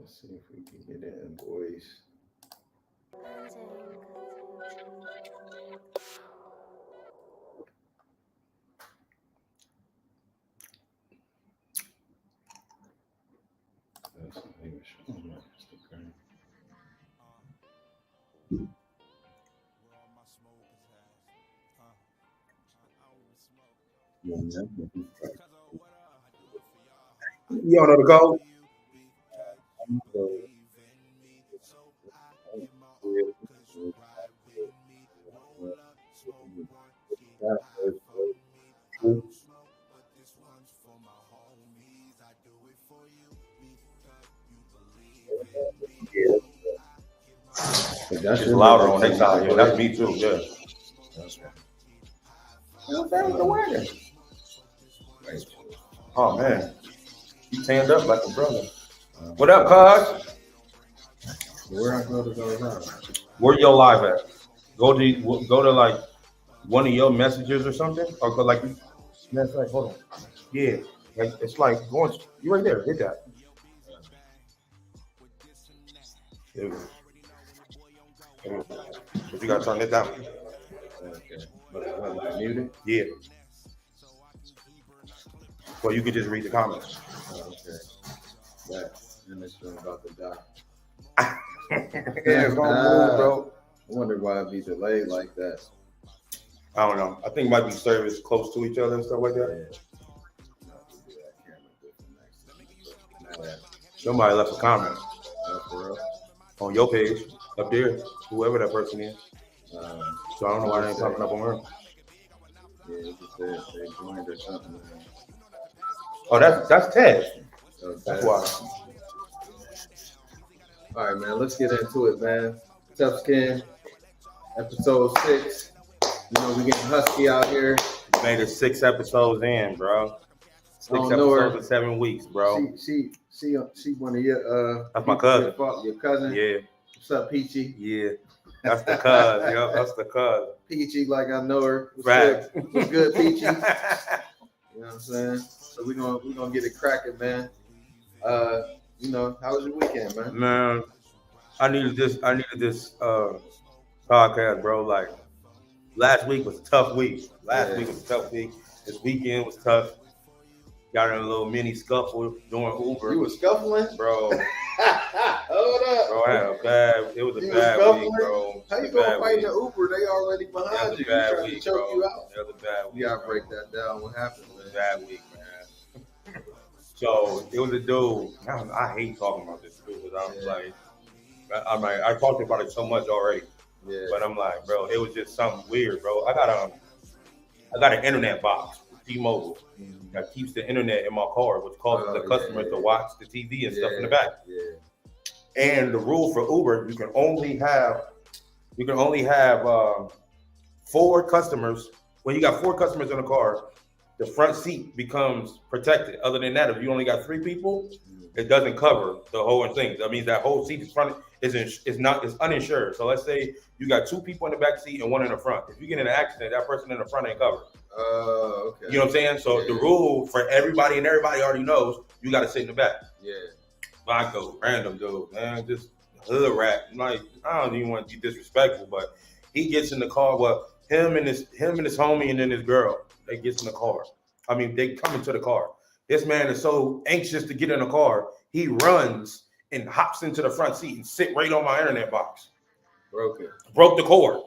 Let's see if we can get an invoice. That's not even showing my Instagram. You don't know the code? That's It's louder on their side. Yeah, that's me too. Yeah. Oh man, you tanned up like a brother. What up, cuz? Where I go to go around? Where your live at? Go to like one of your messages or something, or go like. That's like, hold on. Yeah, like it's like going. You right there. Hit that. There we go. There we go. But you gotta turn it down. Okay. But muted? Yeah. Well, you could just read the comments. Oh, okay. That and this one about to die. Yeah, it's gonna move, bro. I wonder why it be delayed like that. I don't know. I think it might be service close to each other and stuff like that. Somebody left a comment on your page up there, whoever that person is. So I don't know why they ain't popping up on her. Yeah, it just said they joined or something. Oh, that's Ted. So That's why. All right, man. Let's get into it, man. Tough Skin, episode 6. You know, we getting husky out here. Made it 6 episodes in, bro. 6 episodes in 7 weeks, bro. She one of your That's my cousin. Your cousin. Yeah. What's up, Peachy? Yeah. That's the cuz. Yep, that's the cuz. Peachy, like I know her. Right. What's good, Peachy? You know what I'm saying? So we're gonna get it cracking, man. You know, how was your weekend, man? Man, I needed this podcast, bro. Like last week was a tough week. Week was a tough week. This weekend was tough. Got in a little mini scuffle doing Uber. You was scuffling? Bro. Hold up. Bro, it was a bad week, bro. How you gonna fight the Uber? They already behind you. Bad week, choke bro. you out. It was a bad week. You gotta break that down. What happened, man? Bad week, man. So it was a dude. I hate talking about this dude because I'm like, I talked about it so much already. Yeah. But I'm like, bro, it was just something weird, bro. I got an internet box, T-Mobile, that keeps the internet in my car, which causes the customers to watch the TV and stuff in the back. Yeah. And the rule for Uber, you can only have 4 customers. When you got 4 customers in a car, the front seat becomes protected. Other than that, if you only got 3 people, it doesn't cover the whole thing. That means that whole seat is uninsured. So let's say you got 2 people in the back seat and 1 in the front. If you get in an accident, that person in the front ain't covered. Oh, okay. You know what I'm saying? So the rule for everybody, and everybody already knows, you got to sit in the back. Yeah. I go random dude, man, just hood rat. Like I don't even want to be disrespectful, but he gets in the car. Well, him and his homie and then his girl, they gets in the car. I mean, they come into the car. This man is so anxious to get in the car, he runs and hops into the front seat and sit right on my internet box. Broke the cord.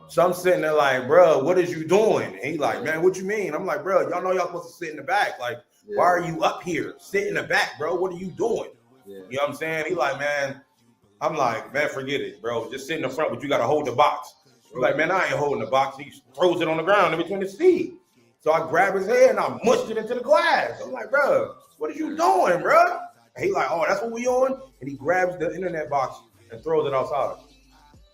So I'm sitting there like, bro, what is you doing? And he like, man, what you mean? I'm like, bro, y'all know y'all supposed to sit in the back. Like, why are you up here? Sit in the back, bro. What are you doing? Yeah. You know what I'm saying? He like, man, I'm like, man, forget it, bro. Just sit in the front, but you got to hold the box. He's like, man, I ain't holding the box. He throws it on the ground in between his feet. So I grab his head and I mushed it into the glass. I'm like, bro, what are you doing, bro? And he like, oh, that's what we on? And he grabs the internet box and throws it outside.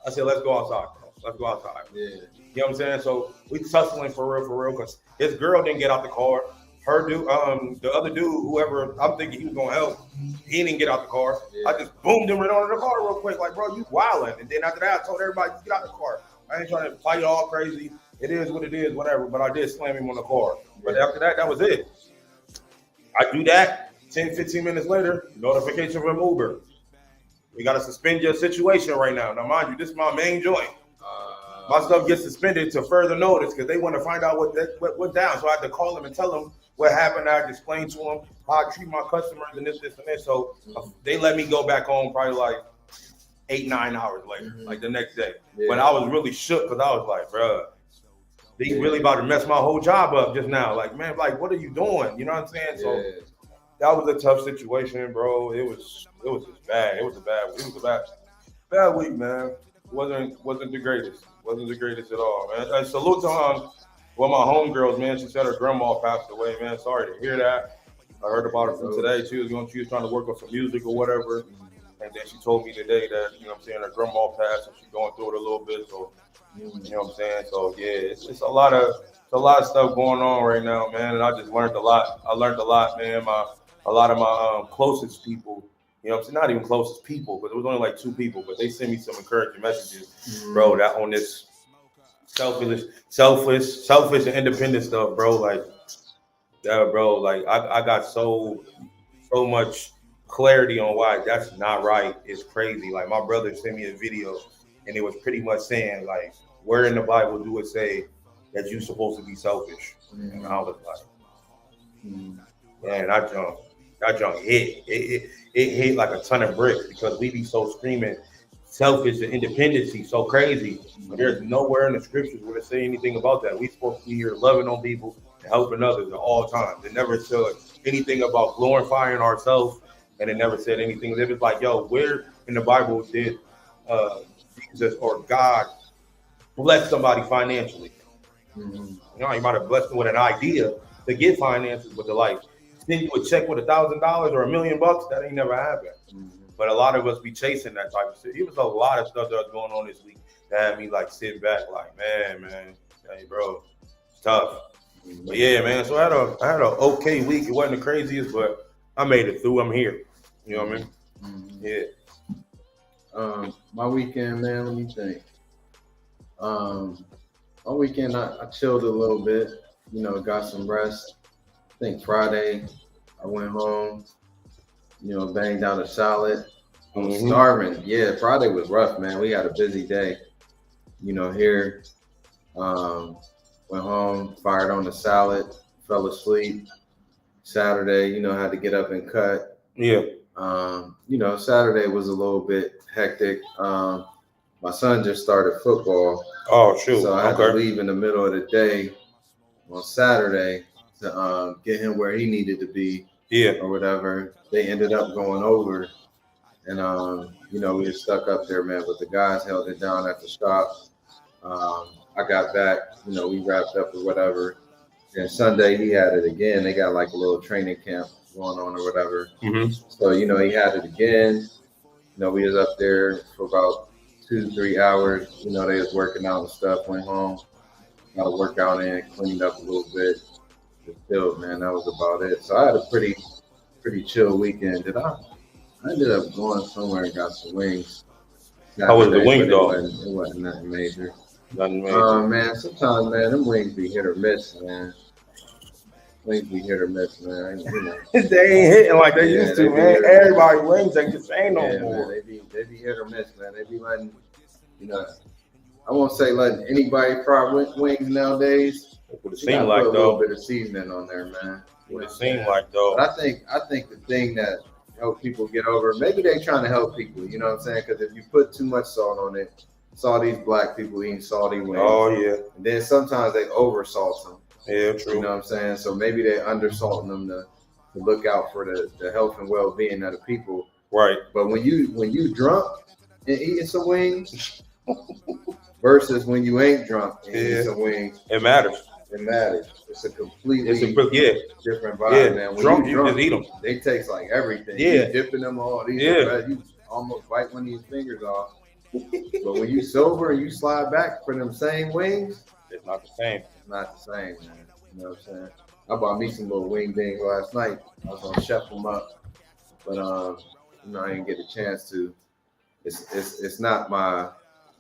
I said, let's go outside, bro. Let's go outside. Yeah. You know what I'm saying? So we tussling for real, because his girl didn't get out the car. Her dude, the other dude, whoever I'm thinking he was gonna help, he didn't get out the car. Yeah. I just boomed him right onto the car real quick, like, bro, you wilding. And then after that, I told everybody to get out the car. I ain't trying to fight all crazy. It is what it is, whatever. But I did slam him on the car. But after that, that was it. I do that. 10, 15 minutes later, notification from Uber. We got to suspend your situation right now. Now, mind you, this is my main joint. My stuff gets suspended to further notice because they want to find out what went down. So I had to call them and tell them what happened. I had to explain to them how I treat my customers and this, and this. So they let me go back home probably like 8-9 hours later, like the next day. Yeah. But I was really shook because I was like, bruh, they really about to mess my whole job up just now. Like, man, like, what are you doing? You know what I'm saying? So that was a tough situation, bro. It was just bad. It was a bad week, man. Wasn't the greatest. Wasn't the greatest at all, man. And salute to one of my homegirls, man. She said her grandma passed away, man. Sorry to hear that. I heard about her from today. She was trying to work on some music or whatever. And then she told me today that, you know what I'm saying, her grandma passed and she's going through it a little bit. So, you know what I'm saying? So, yeah, it's a lot of stuff going on right now, man. And I just learned a lot. I learned a lot, man. A lot of my closest people, you know what I'm saying? Not even closest people, but it was only like 2 people, but they sent me some encouraging messages, bro, that on this selfish and independent stuff, bro. Like, yeah, bro, like I got so much clarity on why that's not right. It's crazy. Like, my brother sent me a video and it was pretty much saying, like, where in the Bible do it say that you're supposed to be selfish? And I was like, man, that junk hit. It hit like a ton of bricks because we be so screaming selfish and independency, so crazy. But there's nowhere in the scriptures where they say anything about that. We supposed to be here loving on people and helping others at all times. It never said anything about glorifying ourselves, and it never said anything. It was like, yo, where in the Bible did Jesus or God bless somebody financially? You know, you might have blessed them with an idea to get finances, but to like send you a check with $1,000 or $1 million, that ain't never happened. But a lot of us be chasing that type of shit. It was a lot of stuff that was going on this week that had me like sitting back, like, man, hey, bro, it's tough. But yeah, man. So I had a okay week. It wasn't the craziest, but I made it through. I'm here. You know what I mean? Yeah. My weekend, man. Let me think. My weekend, I chilled a little bit. You know, got some rest. I think Friday, I went home. You know, banged out a salad. I was starving. Yeah, Friday was rough, man. We had a busy day. You know, here. Went home, fired on the salad, fell asleep. Saturday, you know, had to get up and cut. Yeah. You know, Saturday was a little bit hectic. My son just started football. Oh, shoot. So I had to leave in the middle of the day on Saturday to get him where he needed to be. Yeah. Or whatever. They ended up going over. And, you know, we were stuck up there, man. But the guys held it down at the stop. I got back, you know, we wrapped up or whatever. And Sunday he had it again. They got like a little training camp going on or whatever. So, you know, he had it again. You know, we was up there for about 2-3 hours. You know, they was working out and stuff. Went home, got a workout in, cleaned up a little bit. Just chilled, man. That was about it. So I had a pretty chill weekend. I ended up going somewhere and got some wings. How was the wings, though? It wasn't nothing major. Man, sometimes, man, them wings be hit or miss, man. Wings be hit or miss, man. You know. They ain't hitting like they used to, man. Everybody wings ain't the same no more. Man, they be hit or miss, man. They be letting, you know, I won't say letting anybody fry wings nowadays. What it seem like, though. A little bit of seasoning on there, man. What it seem like, though. But I think the thing that help people get over, maybe they trying to help people, you know what I'm saying? Because if you put too much salt on it, saw these black people eating salty wings. Oh, yeah. And then sometimes they over salt them. Yeah, true. You know what I'm saying? So maybe they're under salting them to look out for the health and well being of the people. Right. But when you drunk and eating some wings versus when you ain't drunk and eating some wings, it matters. It matters. It's a completely different vibe, man. When drunk, you just eat them. They taste like everything. Yeah. You dipping them all. You almost bite one of these fingers off. But when you sober and you slide back for them same wings, it's not the same. It's not the same, man. You know what I'm saying? I bought me some little wing dings last night. I was gonna chef them up, but you know, I didn't get a chance to. It's not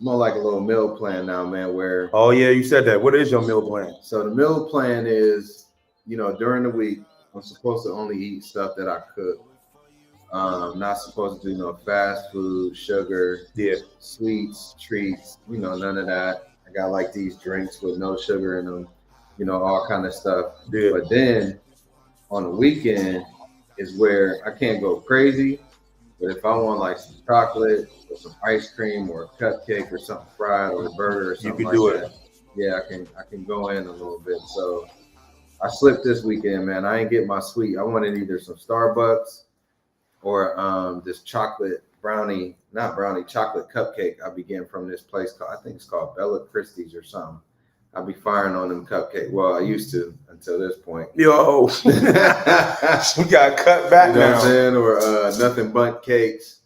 more like a little meal plan now, man. Where oh yeah, you said that. What is your meal plan? So the meal plan is, you know, during the week I'm supposed to only eat stuff that I cook. Not supposed to do no fast food, sugar, Yeah. sweets, treats, none of that. I got like these drinks with no sugar in them, all kind of stuff. Yeah. But then on the weekend is where I can't go crazy. But if I want like some chocolate or some ice cream or a cupcake or something fried or a burger or You something can like do that, it. yeah, I can go in a little bit. So I slipped this weekend, man. I ain't get my sweet. I wanted either some Starbucks or this chocolate brownie, not brownie, chocolate cupcake I be getting from this place called, I think it's called Bella Christie's or something. I be firing on them cupcake. Well, I used to until this point. Yo, we got cut back You know now. what I'm saying? Or nothing but cakes.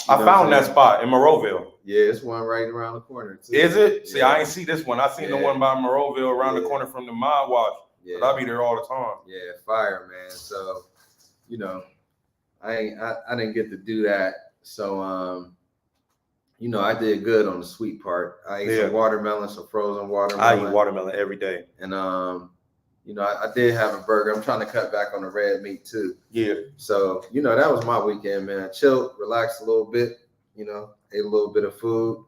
I found that spot in Monroeville. Yeah, it's one right around the corner too. Is it? Yeah. See, I ain't see this one. I seen the one by Monroeville around the corner from the Mind Wash. Yeah, But I be there all the time. yeah, fire, man. So, I didn't get to do that. So, I did good on the sweet part. I ate some watermelon, some frozen watermelon. I eat watermelon every day. And I did have a burger. I'm trying to cut back on the red meat too. Yeah. So, that was my weekend, man. I chilled, relaxed a little bit, ate a little bit of food.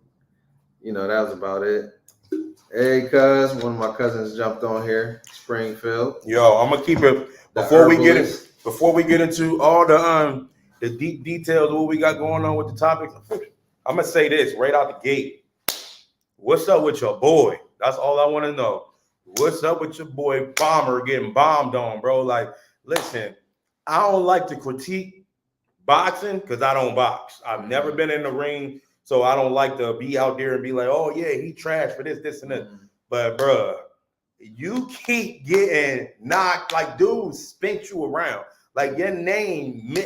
That was about it. Hey, cuz, one of my cousins jumped on here, Springfield. Yo, I'm gonna keep it before we get into all the deep details of what we got going on with the topics. I'm gonna say this right out the gate. What's up with your boy? That's all I want to know. What's up with your boy Bomber getting bombed on, bro? Like, listen, I don't like to critique boxing because I don't box. I've never been in the ring, so I don't like to be out there and be like, oh yeah, he trash for this, and this. But bruh, you keep getting knocked. Like, dude, spent you around. Like, your name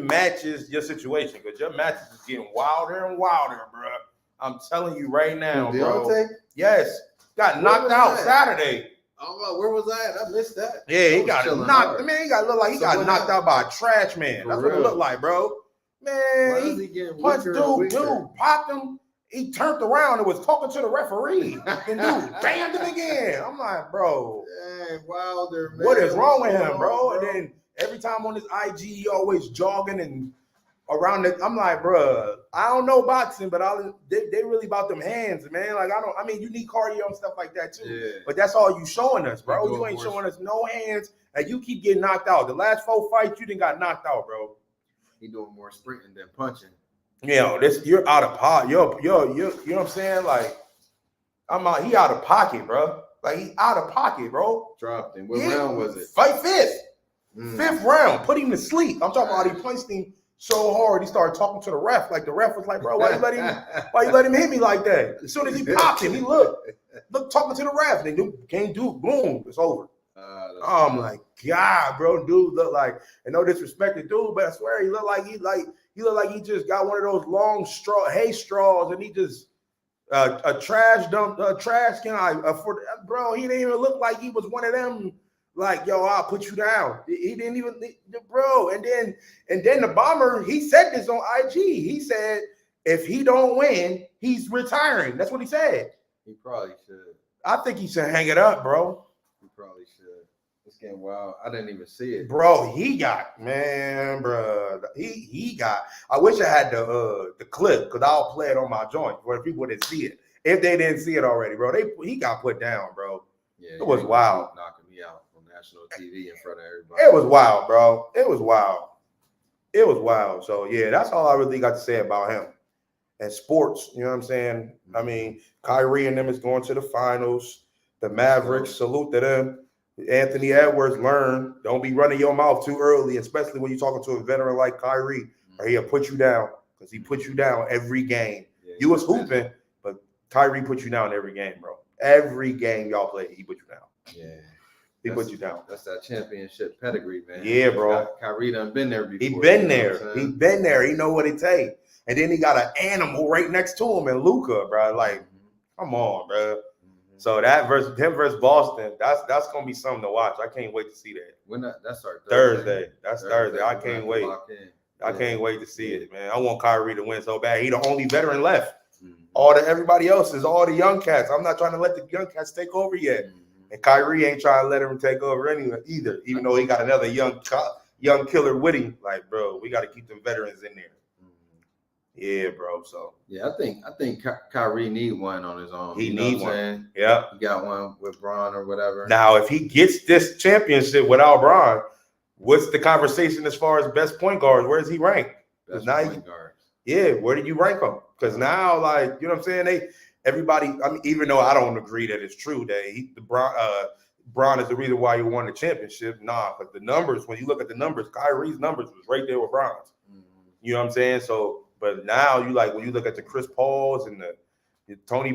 matches your situation because your matches is getting wilder and wilder, bruh. I'm telling you right now, bro. Deontay? Yes, got knocked out Saturday. Oh, where was I at? I missed that. Yeah, he got knocked. Man, he got look like he got knocked out by a trash man. That's what it looked like, bro. Man, he punched dude popped him. He turned around and was talking to the referee, and dude banned him again. I'm like, bro, dang, Wilder, man. What is wrong with him, bro? And then every time on his IG, he always jogging and around the. I'm like, bro, I don't know boxing, but they really about them hands, man. Like, I mean, you need cardio and stuff like that too. Yeah. But that's all you showing us, bro. You ain't showing us no hands, and you keep getting knocked out. The last 4 fights, you didn't got knocked out, bro. He doing more sprinting than punching. You're out of pocket. You know what I'm saying? Like, he out of pocket, bro. Like, he out of pocket, bro. Dropped him. What round was it? Fight fifth. Fifth round. Put him to sleep. I'm talking about he punched him so hard he started talking to the ref. Like, the ref was like, bro, why you let him hit me like that? As soon as he popped him, he looked talking to the ref. They can't do it. Boom, it's over. I'm like, God, bro, dude look like, and no disrespect to dude, but I swear he looked like he just got one of those long hay straws, and he just a trash can. Bro, he didn't even look like he was one of them. Like, yo, I'll put you down. He didn't even, bro. And then the Bomber, he said this on IG. He said if he don't win, he's retiring. That's what he said. He probably should. I think he should hang it up, bro. He probably should. It's getting wild. I didn't even see it, bro. He got he got. I wish I had the clip because I'll play it on my joint where people didn't see it. If they didn't see it already, bro, he got put down, bro. Yeah, it was wild. Knocking me out on national TV in front of everybody. It was wild, bro. It was wild. So yeah, that's all I really got to say about him. And sports, you know what I'm saying? I mean, Kyrie and them is going to the finals. The Mavericks, salute to them. Anthony Edwards, learn. Don't be running your mouth too early, especially when you're talking to a veteran like Kyrie, or he'll put you down because he put you down every game. Yeah, you was hooping, but Kyrie put you down every game, bro. Every game y'all played, he put you down. Yeah. He put you down. That's that championship pedigree, man. Yeah, bro. Kyrie done been there before. He been there. He been there. He know what it takes. And then he got an animal right next to him in Luka, bro. Like, come on, bro. So that him versus Boston, that's gonna be something to watch. I can't wait to see that. When that's our Thursday. That's Thursday. I can't wait. I can't wait to see it, man. I want Kyrie to win so bad. He the only veteran left. Everybody else is all the young cats. I'm not trying to let the young cats take over yet. And Kyrie ain't trying to let him take over anyway either, even though he got another young killer with him. Like, bro, we got to keep the veterans in there. Yeah, bro. So yeah, I think Kyrie need one on his own. He you know need what I'm one. saying? Yeah. He got one with Bron or whatever. Now, if he gets this championship without Bron, what's the conversation as far as best point guards? Where is he ranked? Best now point guards. Yeah, where do you rank him? Because now, like, you know what I'm saying? Everybody. I mean, even though I don't agree that it's true that Bron is the reason why he won the championship. Nah, but the numbers, when you look at the numbers, Kyrie's numbers was right there with Bron's. You know what I'm saying? So, but now you like when you look at the Chris Pauls and the Tony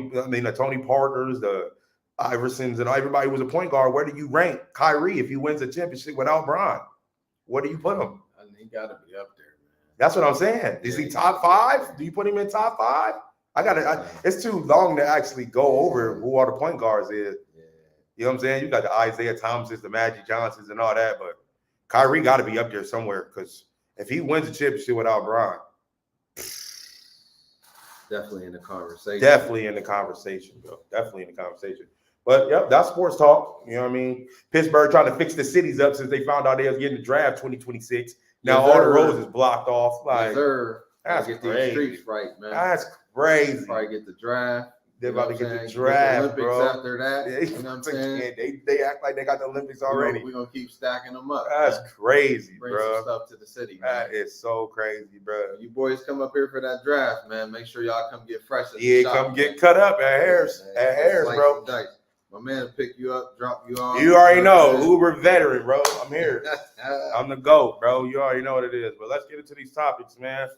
Parkers, the Iversons, and everybody was a point guard. Where do you rank Kyrie if he wins a championship without Bron? Where do you put him? I mean, he got to be up there, man. That's what I'm saying. Is he top 5? Do you put him in top 5? It's too long to actually go over who all the point guards is. Yeah. You know what I'm saying? You got the Isaiah Thomases, the Magic Johnsons, and all that, but Kyrie got to be up there somewhere because if he wins a championship without Bron, definitely in the conversation. Definitely in the conversation, bro. Definitely in the conversation. But yep, that's sports talk. You know what I mean? Pittsburgh trying to fix the cities up since they found out they was getting the draft 2026. Now all the roads is blocked off. Like that's get these streets right, man. That's crazy. Probably get the draft. They're about to get the draft, the Olympics bro. After that, yeah, you know what I'm saying? They act like they got the Olympics already. We're gonna keep stacking them up. That's crazy, Bring bro. some stuff to the city. That man. is so crazy, bro. You boys come up here for that draft, man. Make sure y'all come get fresh. Come get cut up at Harris. At Harris, bro. My man will pick you up, drop you off. You already know, Uber veteran, bro. I'm here. I'm the GOAT, bro. You already know what it is. But let's get into these topics, man.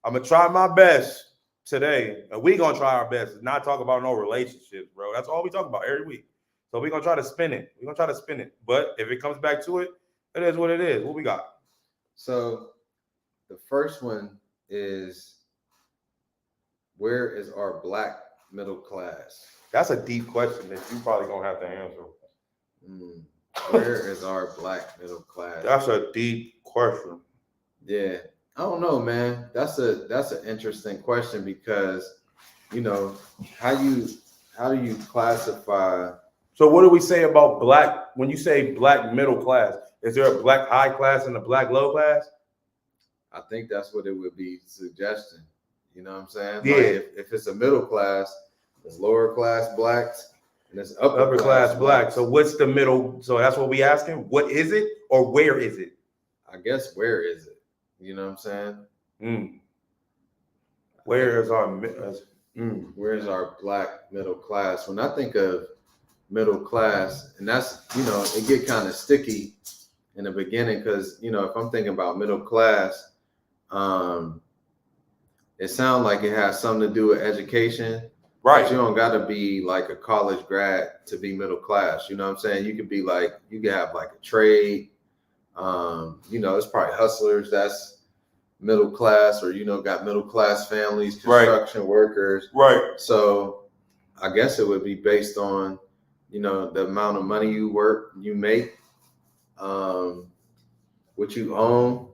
I'm gonna try my best today, and we gonna try our best to not talk about no relationships, bro. That's all we talk about every week. So we're gonna try to spin it. But if it comes back to it, it is what it is. What we got? So the first one is, where is our black middle class? That's a deep question that you probably gonna have to answer. Where is our black middle class? That's a deep question. Yeah. I don't know, man. That's an interesting question because, you know, how do you classify? So what do we say about black? When you say black middle class, is there a black high class and a black low class? I think that's what it would be suggesting. You know what I'm saying? Yeah. Like if it's a middle class, there's lower class blacks and there's upper class black. So what's the middle? So that's what we asking. What is it, or where is it? I guess where is it? You know what I'm saying? Where's our black middle class? When I think of middle class, and that's, you know, it get kind of sticky in the beginning because, you know, if I'm thinking about middle class, it sounds like it has something to do with education. Right. But you don't got to be like a college grad to be middle class. You know what I'm saying? You could be like, you could have like a trade. You know, it's probably hustlers that's middle class, or, you know, got middle class families, construction workers. Right. So I guess it would be based on, you know, the amount of money you make, what you own,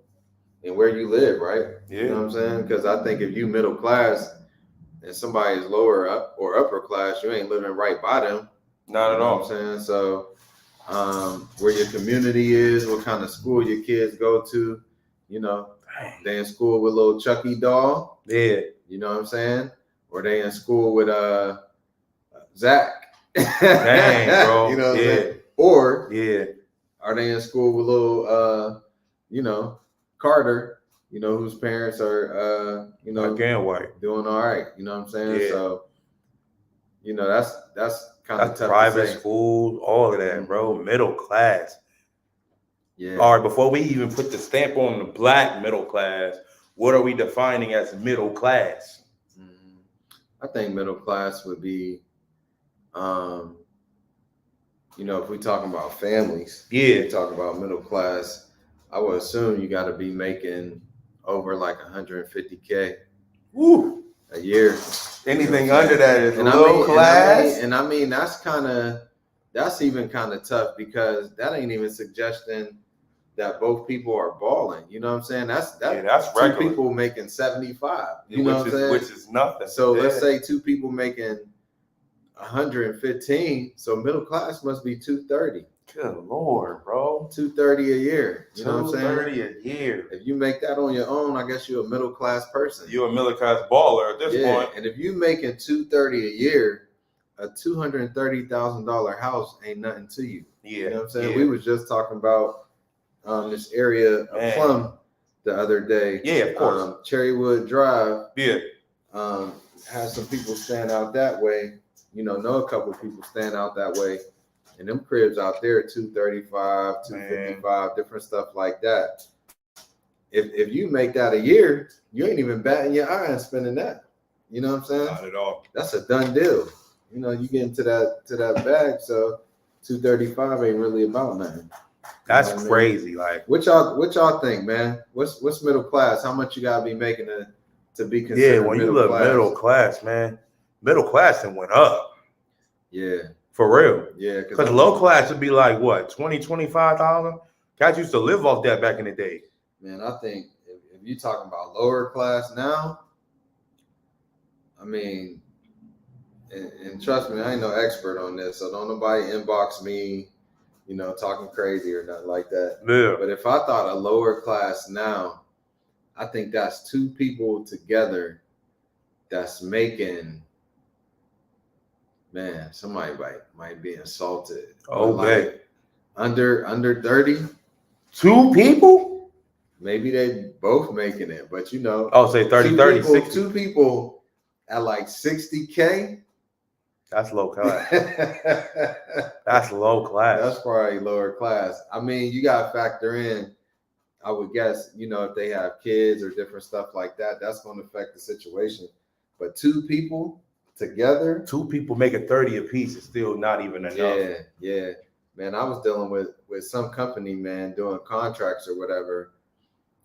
and where you live, right? Yeah. You know what I'm saying? Because I think if you middle class and somebody is lower up or upper class, you ain't living right by them. Not at all. You know what I'm saying? So where your community is, what kind of school your kids go to, you know, they in school with little Chucky doll. Yeah. You know what I'm saying? Or they in school with Zach. Dang, bro. You know what I'm saying? Or yeah, are they in school with little you know, Carter, you know, whose parents are you know, again white, doing all right. You know what I'm saying? Yeah. So, you know, that's kind of tough private to say. school, all of that, bro. Middle class. Yeah. All right, before we even put the stamp on the black middle class, what are we defining as middle class? I think middle class would be, you know, if we talking about families, we talk about middle class, I would assume you got to be making over like 150K a year. Anything under that is low class. And I mean, that's even kind of tough because that ain't even suggesting that both people are balling. You know what I'm saying? That's two regular. People making 75. You know what I'm saying? Which is nothing. So let's say two people making 115. So middle class must be 230. Good Lord, bro. 230 a year. You know what I'm saying? 230 a year. If you make that on your own, I guess you're a middle class person. You're a middle class baller at this point. And if you making 230 a year, a $230,000 house ain't nothing to you. Yeah. You know what I'm saying? Yeah. We was just talking about this area of Plum the other day. Yeah, of course. Cherrywood Drive. Yeah. Has some people stand out that way. You know a couple of people stand out that way. And them cribs out there, 235, 255, different stuff like that. If you make that a year, you ain't even batting your eye and spending that. You know what I'm saying? Not at all. That's a done deal. You know, you get into that bag, so 235 ain't really about nothing. That's crazy. I mean? Like what y'all think, man? What's middle class? How much you gotta be making to be considered? Yeah, when you look middle class, man, middle class and went up. Yeah. For real. Yeah. Because low class would be like what, 20, 25,000? Guys used to live off that back in the day. Man, I think if you're talking about lower class now, I mean, and trust me, I ain't no expert on this, so don't nobody inbox me, talking crazy or nothing like that. Yeah. But if I thought a lower class now, I think that's two people together that's making, man, somebody might be insulted. Okay. Like under 30. Two people? Maybe they both making it, but I'll say 30, 60. Two people at like 60K. That's low class. That's low class. That's probably lower class. I mean, you gotta factor in, I would guess, if they have kids or different stuff like that, that's going to affect the situation. But two people together, two people making 30 a piece is still not even enough. Yeah. Man, I was dealing with some company, man, doing contracts or whatever,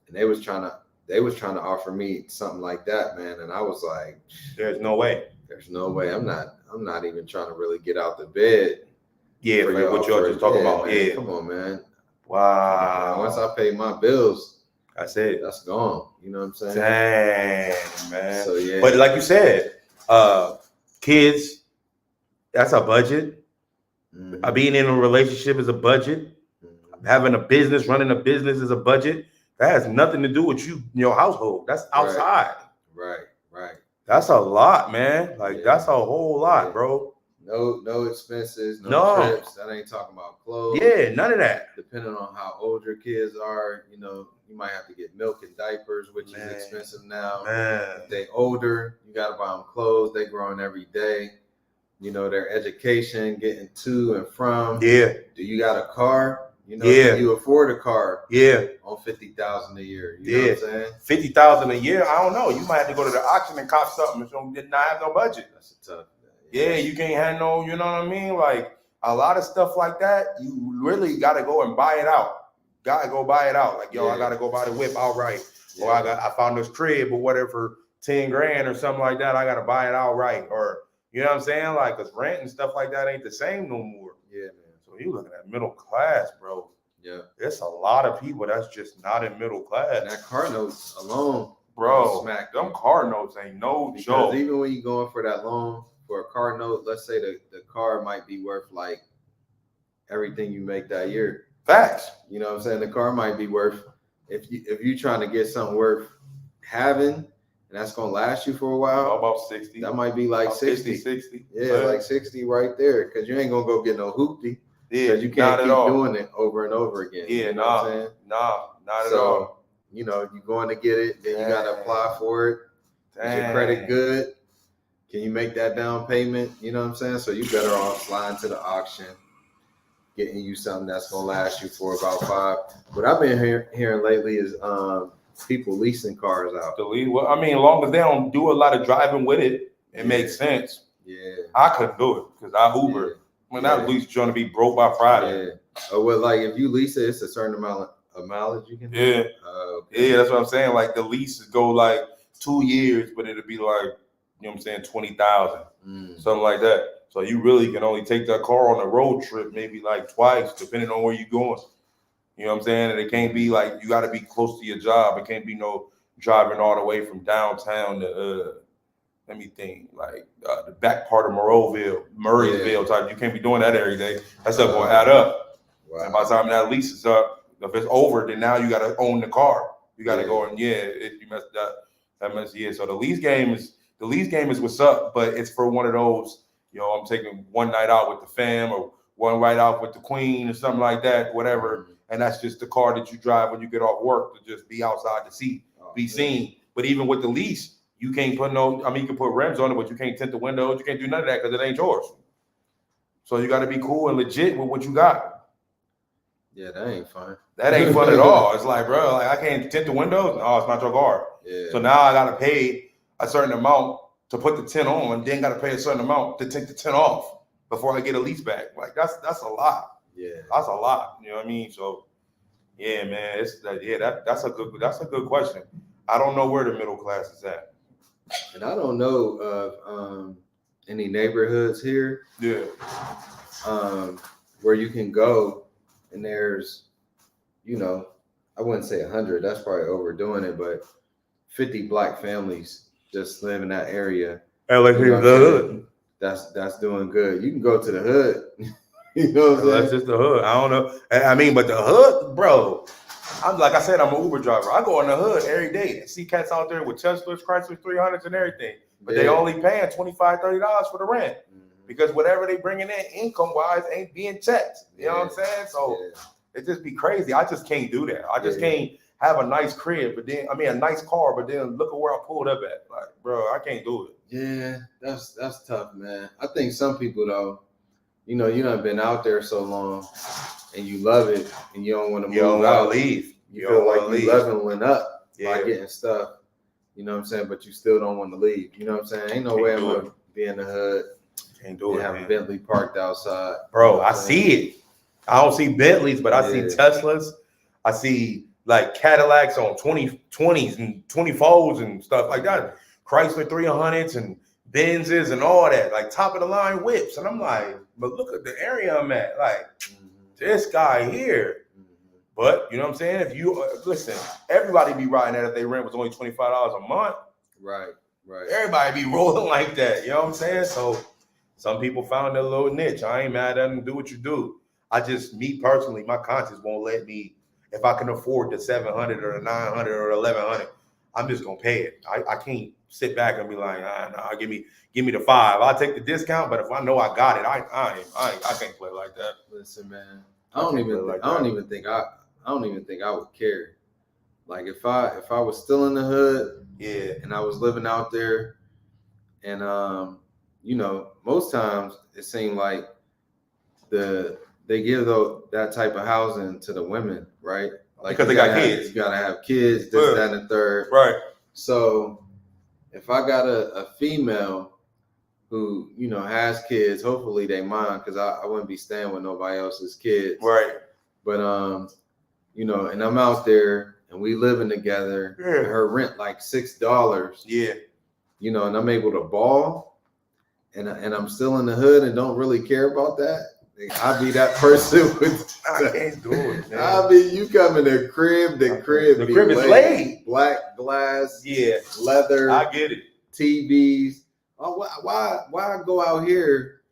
and they was trying to offer me something like that, man, and I was like, there's no way. I'm not even trying to really get out the bed. Yeah, for what y'all just talking about. Man, yeah. Come on, man. Wow. Once I pay my bills, that's it. That's gone. You know what I'm saying? Dang, man. So yeah. But like you said, kids, that's a budget. Mm-hmm. Being in a relationship is a budget. Mm-hmm. Having a business, running a business is a budget. That has nothing to do with your household. That's outside. Right. That's a lot, man. Like that's a whole lot, bro. No expenses, no trips. That ain't talking about clothes. Yeah, none of that. Depending on how old your kids are, you might have to get milk and diapers, which is expensive now. Man. If they older, you got to buy them clothes. They growing every day. Their education, getting to and from. Yeah. Do you got a car? Can you afford a car? Yeah. On $50,000 a year. You know what I'm saying? $50,000 a year. I don't know. You might have to go to the auction and cop something if you did not have no budget. That's a tough. Yeah, you can't have no. You know what I mean? Like a lot of stuff like that. You really got to go and buy it out. Gotta go buy it out. Like I gotta go buy the whip outright. Yeah. Or I found this crib or whatever for $10,000 or something like that. I gotta buy it outright. Or you know what I'm saying? Like, cause rent and stuff like that ain't the same no more. Yeah, man. So you looking at middle class, bro. Yeah. There's a lot of people that's just not in middle class. And that car notes alone, bro. Them car notes ain't no joke. Even when you're going for that loan for a car note, let's say the car might be worth like everything you make that year. Facts. You know what I'm saying? The car might be worth, if you trying to get something worth having, and that's gonna last you for a while. About 60. That might be like about 60. 60. Yeah, like 60 right there. Because you ain't gonna go get no hoopty. Yeah, you can't keep doing it over and over again. Yeah, you know what I'm saying? Not at all. You're going to get it, then you gotta apply for it. Is your credit good? Can you make that down payment? You know what I'm saying? So you better off flying to the auction, getting you something that's gonna last you for about 5. What I've been hearing lately is people leasing cars out. Well, I mean, as long as they don't do a lot of driving with it, it makes sense. Yeah, I couldn't do it because I Uber. Yeah. When I lease trying to be broke by Friday. Yeah. Or like if you lease it, it's a certain amount of mileage you can do. Yeah. Okay. Yeah, that's what I'm saying. Like the leases go like 2 years, but it'll be like, you know what I'm saying, 20,000, something like that. So you really can only take that car on a road trip maybe like twice, depending on where you're going. You know what I'm saying? And it can't be like, you got to be close to your job. It can't be no driving all the way from downtown to let me think, like the back part of Murraysville type. You can't be doing that every day. That stuff gonna add up. Wow. And by the time that lease is up, if it's over, then now you gotta own the car. You gotta go and you messed up. That mess, So the lease game is what's up, but it's for one of those. I'm taking one night out with the fam or one night out with the queen or something like that, whatever. And that's just the car that you drive when you get off work to just be outside to see, be seen. But even with the lease, you can't put you can put rims on it, but you can't tint the windows. You can't do none of that because it ain't yours. So you got to be cool and legit with what you got. Yeah, that ain't fun. That ain't fun at all. It's like, bro, I can't tint the windows. No, it's not your car. Yeah. So now I got to pay a certain amount to put the tint on, then got to pay a certain amount to take the tint off before I get a lease back. Like that's a lot. Yeah, that's a lot. You know what I mean? So, yeah, man, that's a good question. I don't know where the middle class is at, and I don't know of any neighborhoods here. Yeah, where you can go and there's, I wouldn't say 100. That's probably overdoing it, but 50 black families just live in that area. LA the hood. That's doing good. You can go to the hood. You know what I'm saying? That's just the hood. I don't know. I mean, but the hood, bro. I'm like I said, I'm an Uber driver. I go in the hood every day and see cats out there with Teslas, Chrysler 300s, and everything. But they only paying $25, $30 for the rent because whatever they bringing in income wise ain't being checked. You know what I'm saying? So it just be crazy. I just can't do that. I just can't have a nice crib, but then a nice car, but then look at where I pulled up at. Like, bro, I can't do it. Yeah, that's tough, man. I think some people though, you done been out there so long and you love it and you don't want to move out. You don't want to leave. You feel like you leveling up by getting stuff. You know what I'm saying? But you still don't want to leave. You know what I'm saying? Ain't no way I'm going to be in the hood. Can't do it, have a Bentley parked outside. Bro, I see it. I don't see Bentleys, but I see Teslas. I see like Cadillacs on 2020s and 24s and stuff like that. Chrysler 300s and Benzes and all that, like top of the line whips. And I'm like, but look at the area I'm at. Like, this guy here. But you know what I'm saying? If you listen, everybody be riding that if they rent was only $25 a month. Right. Everybody be rolling like that. You know what I'm saying? So some people found their little niche. I ain't mad at them. Do what you do. Me personally, my conscience won't let me. If I can afford the 700 or the 900 or 1100, I'm just gonna pay it. I can't sit back and be like, nah, give me the 5. I'll take the discount, but if I know I got it, I can't play like that. Listen, man, I don't even think I would care. Like if I was still in the hood, and I was living out there, and most times it seemed like they give that type of housing to the women, right? Like because they got kids. You gotta have kids, this, that, and the third. Right. So if I got a female who, has kids, hopefully they mind, because I wouldn't be staying with nobody else's kids. Right. But and I'm out there and we living together. Yeah. And her rent like $6. Yeah. And I'm able to ball and I'm still in the hood and don't really care about that. I'll be that person with. I can't do it, man. I'll be you come in the crib is laid. Black glass, yeah, leather. I get it. TVs. Oh, why go out here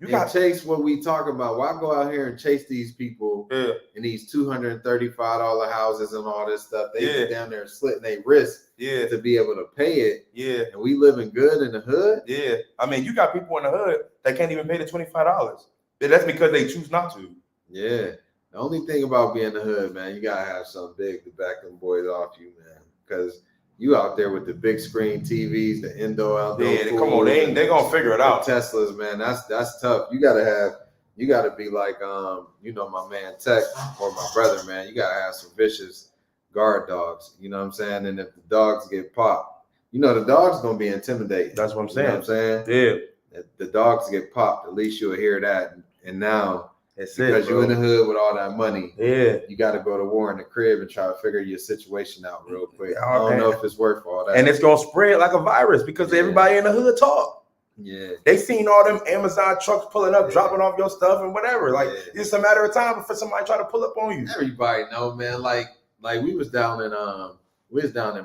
and chase what we talk about? Why go out here and chase these people in these $235 houses and all this stuff? They get down there slitting their wrists to be able to pay it. Yeah. And we living good in the hood. Yeah. I mean, you got people in the hood that can't even pay the $25. That's because they choose not to. Yeah. The only thing about being in the hood, man, you gotta have something big to back them boys off you, man. Because you out there with the big screen TVs, the indoor, outdoor. Yeah, come on, they gonna figure it out. Teslas, man, that's tough. You gotta be like my man Tech or my brother, man. You gotta have some vicious guard dogs. You know what I'm saying? And if the dogs get popped, the dog's gonna be intimidated. That's what I'm saying. You know what I'm saying? Yeah. If the dogs get popped, at least you'll hear that. And now, because you're in the hood with all that money, you got to go to war in the crib and try to figure your situation out real quick. I don't know if it's worth all that. And it's going to spread like a virus because everybody in the hood talk. Yeah. They seen all them Amazon trucks pulling up, dropping off your stuff and whatever. Like, it's a matter of time before somebody try to pull up on you. Everybody know, man. Like we was down in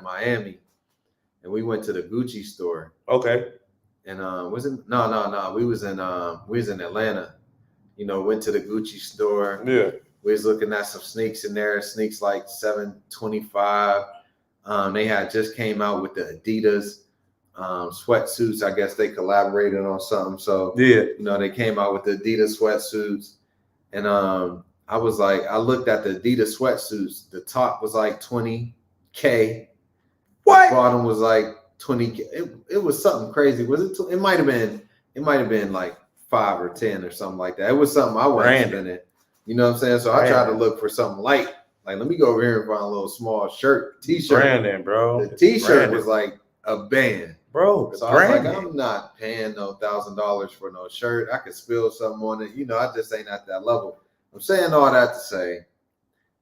Miami and we went to the Gucci store. Okay. and was it no we was in Atlanta. You know, went to the Gucci store. Yeah. We was looking at some sneaks in there. Sneaks like $725. They had just came out with the Adidas sweatsuits. I guess they collaborated on something. So Yeah. you know, they came out with the Adidas sweatsuits, and I was like, I looked at the Adidas sweatsuits. The top was like $20K. What? The bottom was like $20K. It was something crazy. Was it? It might have been like 5 or 10 or something like that. It was something I wasn't spending. You know what I'm saying? So I tried to look for something light. Like, let me go over here and find a little small shirt, t-shirt. Brandon, bro. The t-shirt was like a band. Bro, so I was like, I'm not paying no $1,000 for no shirt. I could spill something on it. You know, I just ain't at that level. I'm saying all that to say,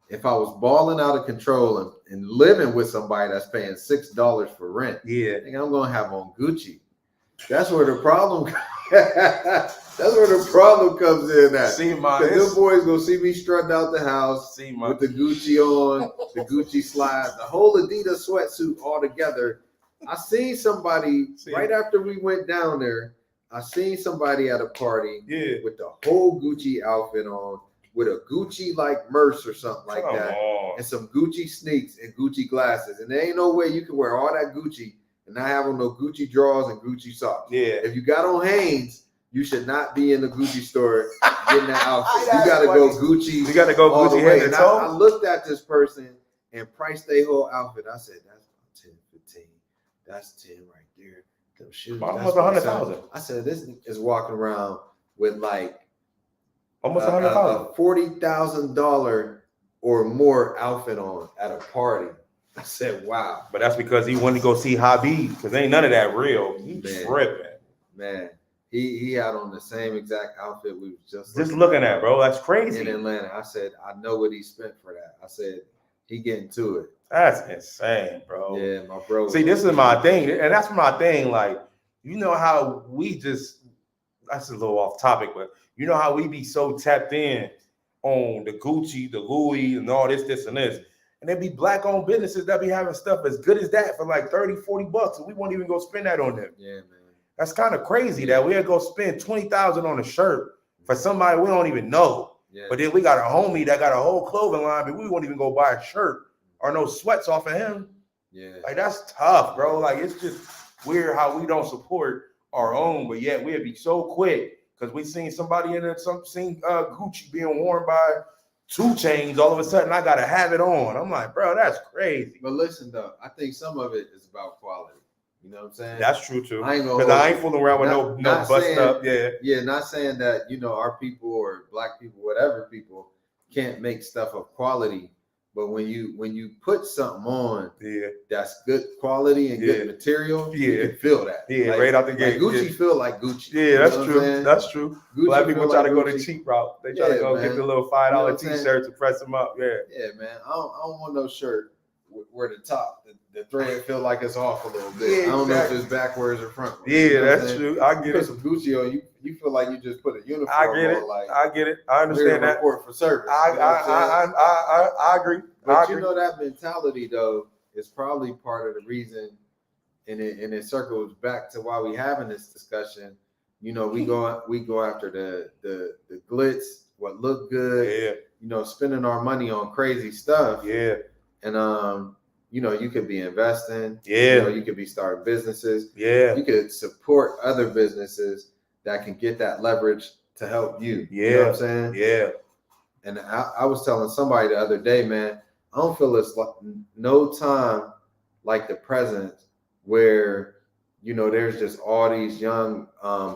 if I was balling out of control and living with somebody that's paying $6 for rent, yeah, I'm gonna have on Gucci. That's where the problem. That's where the problem comes in at. See, them boys gonna see me strutting out the house with the Gucci on, the Gucci slides, the whole Adidas sweatsuit all together. I seen somebody right after we went down there. I seen somebody at a party with the whole Gucci outfit on, with a Gucci like Merce or something like that, and some Gucci sneaks and Gucci glasses. And there ain't no way you can wear all that Gucci and not have on no Gucci drawers and Gucci socks. Yeah. If you got on Hanes, you should not be in the Gucci store getting that outfit. You gotta go Gucci. You gotta go all Gucci the way. And I looked at this person and priced their whole outfit. I said, that's 10, 15. That's 10 right there. Them shoes. Almost 100,000. I said, this is walking around with like almost 100,000. $40,000 or more outfit on at a party. I said, wow. But that's because he wanted to go see Habib, because ain't none of that real. He tripping. Man, he had on the same exact outfit we was just looking at, bro. That's crazy. In Atlanta. I said, I know what he spent for that. I said, he getting to it. That's insane, bro. Yeah, my bro. See, this is my thing. And that's my thing. Like, you know how we just, that's a little off topic, but you know how we be so tapped in on the Gucci, the Louis, and all this, and this. And there be black-owned businesses that be having stuff as good as that for like $30, $40, and we won't even go spend that on them. Yeah, man. That's kind of crazy that we'll go spend $20,000 on a shirt for somebody we don't even know. Yeah. But then we got a homie that got a whole clothing line, but we won't even go buy a shirt or no sweats off of him. Yeah. Like, that's tough, bro. Like, it's just weird how we don't support our own, but yet we'll be so quick because we seen somebody in there, seen Gucci being worn by 2 Chainz. All of a sudden, I gotta have it on. I'm like, bro, that's crazy. But listen, though, I think some of it is about quality. You know what I'm saying? That's true too. Because I ain't fooling around with no bust up. Yeah. Yeah, not saying that, you know, our people or black people, whatever people, can't make stuff of quality. But when you put something on that's good quality and good material, you can feel that. Yeah, like, right out the gate. Like Gucci feel like Gucci. Yeah, that's true. That's true. Gucci black people try to go the cheap route. They try to go get the little $5 t-shirts and press them up. Yeah. Yeah, man. I don't want no shirt where the top, the thread feel like it's off a little bit. Yeah, I don't know if it's backwards or front. Yeah, that's true. I get it. Put some Gucci on, you feel like you just put a uniform on. I get it. Like, I get it. I understand that. Report for service. I agree. But you know, that mentality though is probably part of the reason, and it circles back to why we having this discussion. You know, we go after the glitz, what look good. Yeah. You know, spending our money on crazy stuff. Yeah. And you know, you could be investing. Yeah. You know, you could be starting businesses. Yeah. You could support other businesses that can get that leverage to help you. Yeah. You know what I'm saying? Yeah. And I was telling somebody the other day, man, I don't feel it's like no time like the present where, you know, there's just all these young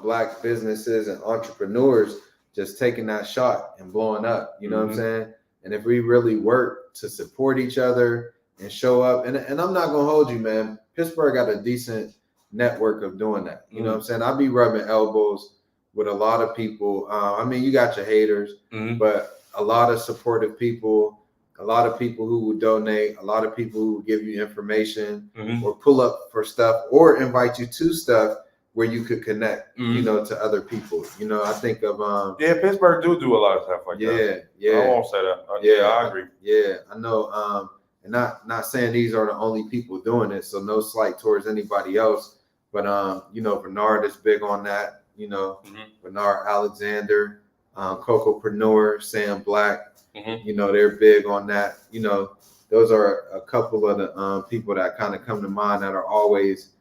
black businesses and entrepreneurs just taking that shot and blowing up. You know what I'm saying? And if we really work to support each other and show up, and I'm not gonna hold you, man. Pittsburgh got a decent network of doing that. You know what I'm saying? I'll be rubbing elbows with a lot of people. I mean, you got your haters, but a lot of supportive people, a lot of people who will donate, a lot of people who will give you information or pull up for stuff or invite you to stuff where you could connect, you know, to other people. You know, I think of Pittsburgh do a lot of stuff like that. Yeah. I won't say that. Yeah, I agree. Yeah, I know. And not saying these are the only people doing it, so no slight towards anybody else. But you know, Bernard is big on that. You know, Bernard Alexander, Cocopreneur, Sam Black. You know, they're big on that. You know, those are a couple of the people that kind of come to mind that are always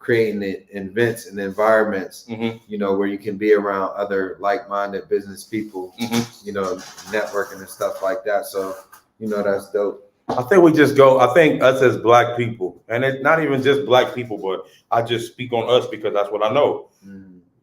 creating events and environments, you know, where you can be around other like-minded business people, you know, networking and stuff like that. So, you know, that's dope. I think we just go, I think us as black people, and it's not even just black people, but I just speak on us because that's what I know.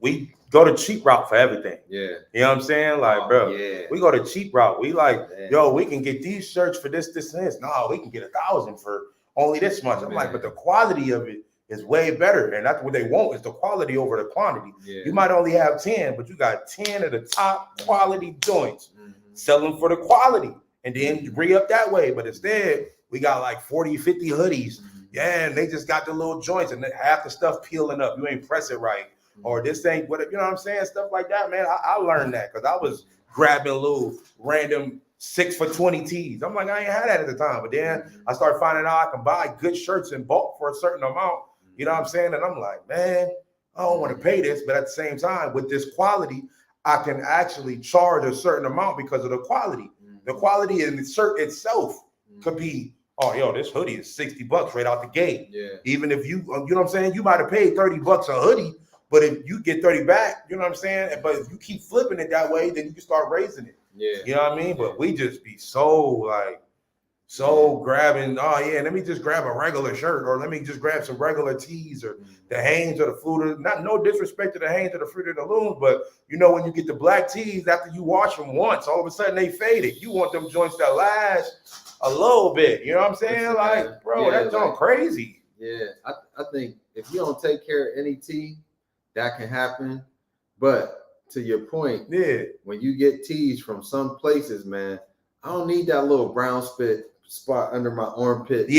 We go to cheap route for everything. Yeah. You know what I'm saying? Like, bro, we go to cheap route. We like, yo, we can get these shirts for this, and this. No, we can get 1,000 for only this much. I'm like, but the quality of it is way better. And that's what they want is the quality over the quantity. You might only have 10, but you got 10 of the top quality joints selling for the quality. And then re-up that way. But instead, we got like 40, 50 hoodies. Yeah, and they just got the little joints and half the stuff peeling up. You ain't press it right. Or this ain't what, you know what I'm saying? Stuff like that, man. I learned that because I was grabbing little random 6 for 20 tees. I'm like, I ain't had that at the time. But then I started finding out I can buy good shirts in bulk for a certain amount. You know what I'm saying? And I'm like, man, I don't want to pay this. But at the same time, with this quality, I can actually charge a certain amount because of the quality. The quality in the shirt itself could be, oh, yo, this hoodie is $60 right out the gate. Yeah. Even if you know what I'm saying? You might have paid $30 a hoodie, but if you get 30 back, you know what I'm saying? But if you keep flipping it that way, then you can start raising it. Yeah. You know what I mean? But we just be so grabbing, oh yeah, let me just grab a regular shirt, or let me just grab some regular tees, or the Hanes or the Fruit. Not no disrespect to the Hanes or the Fruit of the Loom, but you know, when you get the black tees after you wash them once, all of a sudden they faded. You want them joints that last a little bit. You know what I'm saying? Like, bro, that's like, crazy. Yeah, I think if you don't take care of any tee, that can happen. But to your point, when you get tees from some places, man, I don't need that little brown spot under my armpit.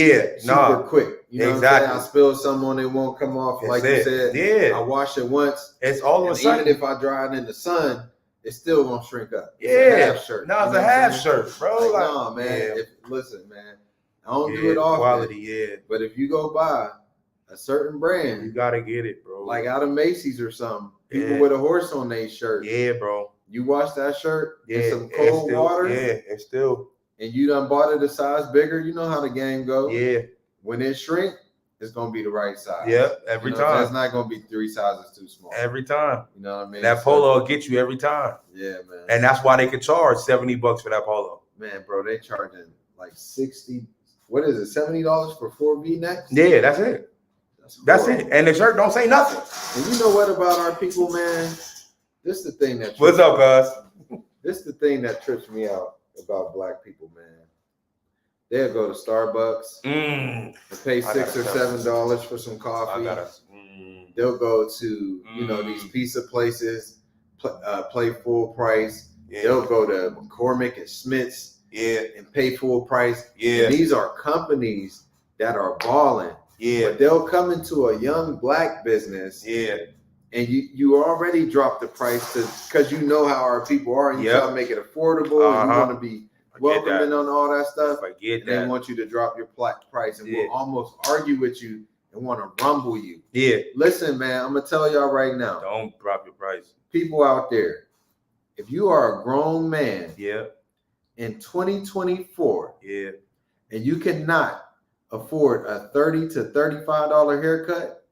Super quick. You know exactly. What I'm saying? I spill something on it, won't come off. Like you said, I wash it once. It's all of a sudden. Even if I dry it in the sun, it still won't shrink up. It's a half shirt. No, it's a half shirt, bro. Like, no, man. Listen, man. I don't do it often. Quality, But if you go buy a certain brand, you gotta get it, bro. Like out of Macy's or something. People with a horse on their shirt. Yeah, bro. You wash that shirt in some cold water. Yeah, it's still. And you done bought it a size bigger. You know how the game goes. Yeah. When it shrink, it's gonna be the right size. Yeah, every time. It's not gonna be 3 sizes too small. Every time. You know what I mean? That polo will get you every time. Yeah, man. And that's why they can charge $70 for that polo. Man, bro, they charging like 60. What is it? $70 for 4 V-necks? Yeah, that's it. That's it. And the shirt don't say nothing. And you know what about our people, man? This is the thing that. What's up, guys? This is the thing that trips me out about black people, man. They'll go to Starbucks and pay $6 or $7 for some coffee. They'll go to these pizza places, play full price. Yeah. They'll go to McCormick and Smith's and pay full price. Yeah. And these are companies that are balling. Yeah. But they'll come into a young black business. Yeah. And you already dropped the price because you know how our people are, and you try to make it affordable, and you want to be welcoming on all that stuff. They want you to drop your price, and will almost argue with you and want to rumble you. Yeah. Listen, man, I'm gonna tell y'all right now. Don't drop your price. People out there, if you are a grown man, in 2024, and you cannot afford a $30 to $35 haircut,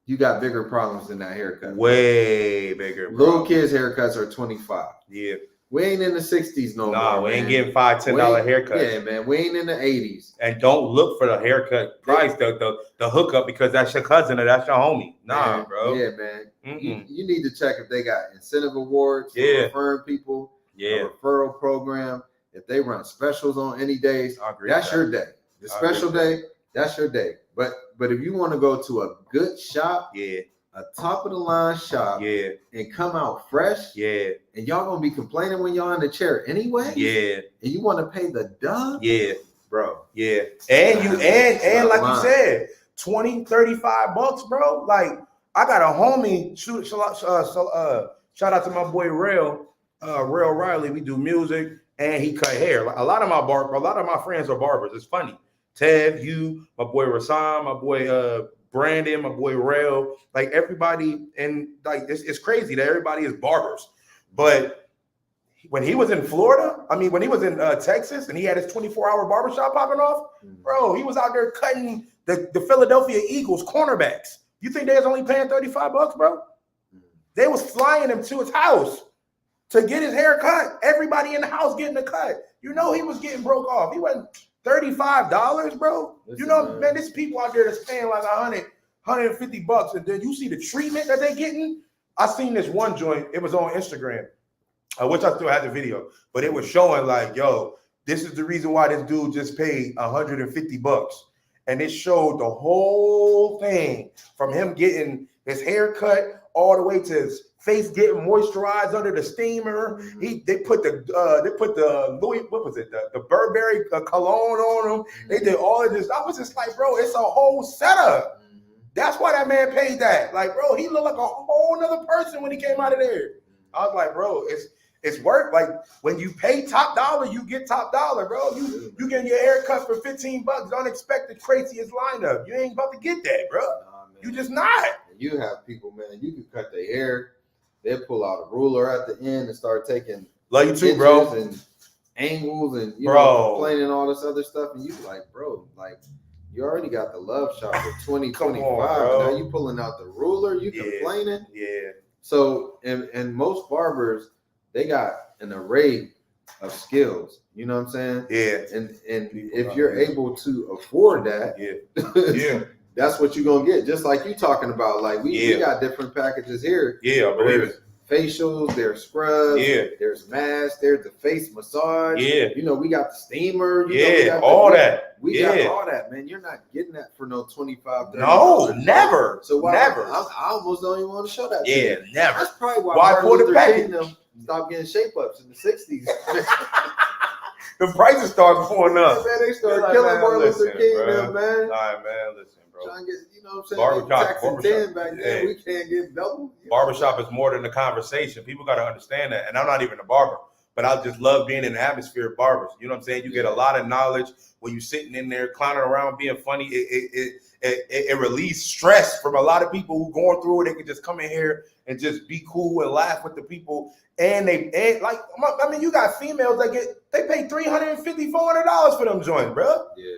you got bigger problems than that haircut. Way bigger. Little kids' haircuts are 25. Yeah. We ain't in the 60s no more. Nah, we ain't getting $5, $10 haircuts. Yeah, man. We ain't in the 80s. And don't look for the haircut price, the hookup, because that's your cousin or that's your homie. Nah, man, bro. Yeah, man. You need to check if they got incentive awards for referring people. Yeah. A referral program. If they run specials on any days, that's your day. The special day, that's your day. But if you want to go to a good shop, a top of the line shop, and come out fresh, and y'all gonna be complaining when y'all in the chair anyway, and you want to pay the dub, bro, and you and like you said, $20, $35, bro. Like I got a homie. Shout out to my boy Rail Riley. We do music and he cut hair. A lot of my friends are barbers. It's funny. Tev, you, my boy Rasan, my boy Brandon, my boy Rail, like everybody, and like it's crazy that everybody is barbers. But when he was in Florida, I mean, when he was in Texas and he had his 24-hour barbershop popping off, bro, he was out there cutting the Philadelphia Eagles cornerbacks. You think they was only paying $35, bro? They was flying him to his house to get his hair cut. Everybody in the house getting a cut. You know he was getting broke off. He wasn't $35, bro. Listen, you know, man, there's people out there that's paying like $150, and then you see the treatment that they getting. I seen this one joint. It was on Instagram, which I still had the video, but it was showing like, yo, this is the reason why this dude just paid $150. And it showed the whole thing from him getting his hair cut all the way to his face getting moisturized under the steamer. They put the Louis, what was it? The Burberry cologne on him. They did all of this. I was just like, bro, it's a whole setup. That's why that man paid that. Like, bro, he looked like a whole nother person when he came out of there. I was like, bro, it's work. Like when you pay top dollar, you get top dollar, bro. You getting your hair cut for $15. Don't expect the craziest lineup. You ain't about to get that, bro. Nah, you just not. You have people, man. You can cut their hair. They'll pull out a ruler at the end and start taking love you too, bro, and angles and you know complaining all this other stuff. And you like, bro, like you already got the love shop for 2025. Now you pulling out the ruler. You complaining? Yeah. So and most barbers, they got an array of skills. You know what I'm saying? Yeah. And if you're able to afford that, yeah. That's what you're gonna get. Just like you talking about, like we got different packages here. Yeah, I believe it. Facials, there's scrubs, there's masks, there's the face massage. Yeah, you know, we got the steamer. You know, we got all that. We got all that, man. You're not getting that for no $25. No, never. So why, never. I almost don't even want to show that. Yeah, never. That's probably why Martin Luther King stopped getting shape ups in the '60s. The prices start going up. Man, they start killing Martin Luther King, man. All right, man, listen. Trying to get, you know what I'm saying? Barbershop back then, we can't get double. Barbershop is more than a conversation. People got to understand that. And I'm not even a barber, but I just love being in the atmosphere of barbers. You know what I'm saying? You get a lot of knowledge when you're sitting in there clowning around, being funny. It relieves stress from a lot of people who going through it. They can just come in here and just be cool and laugh with the people. And I mean, you got females that they pay $350, $400 for them joints, bro. Yeah.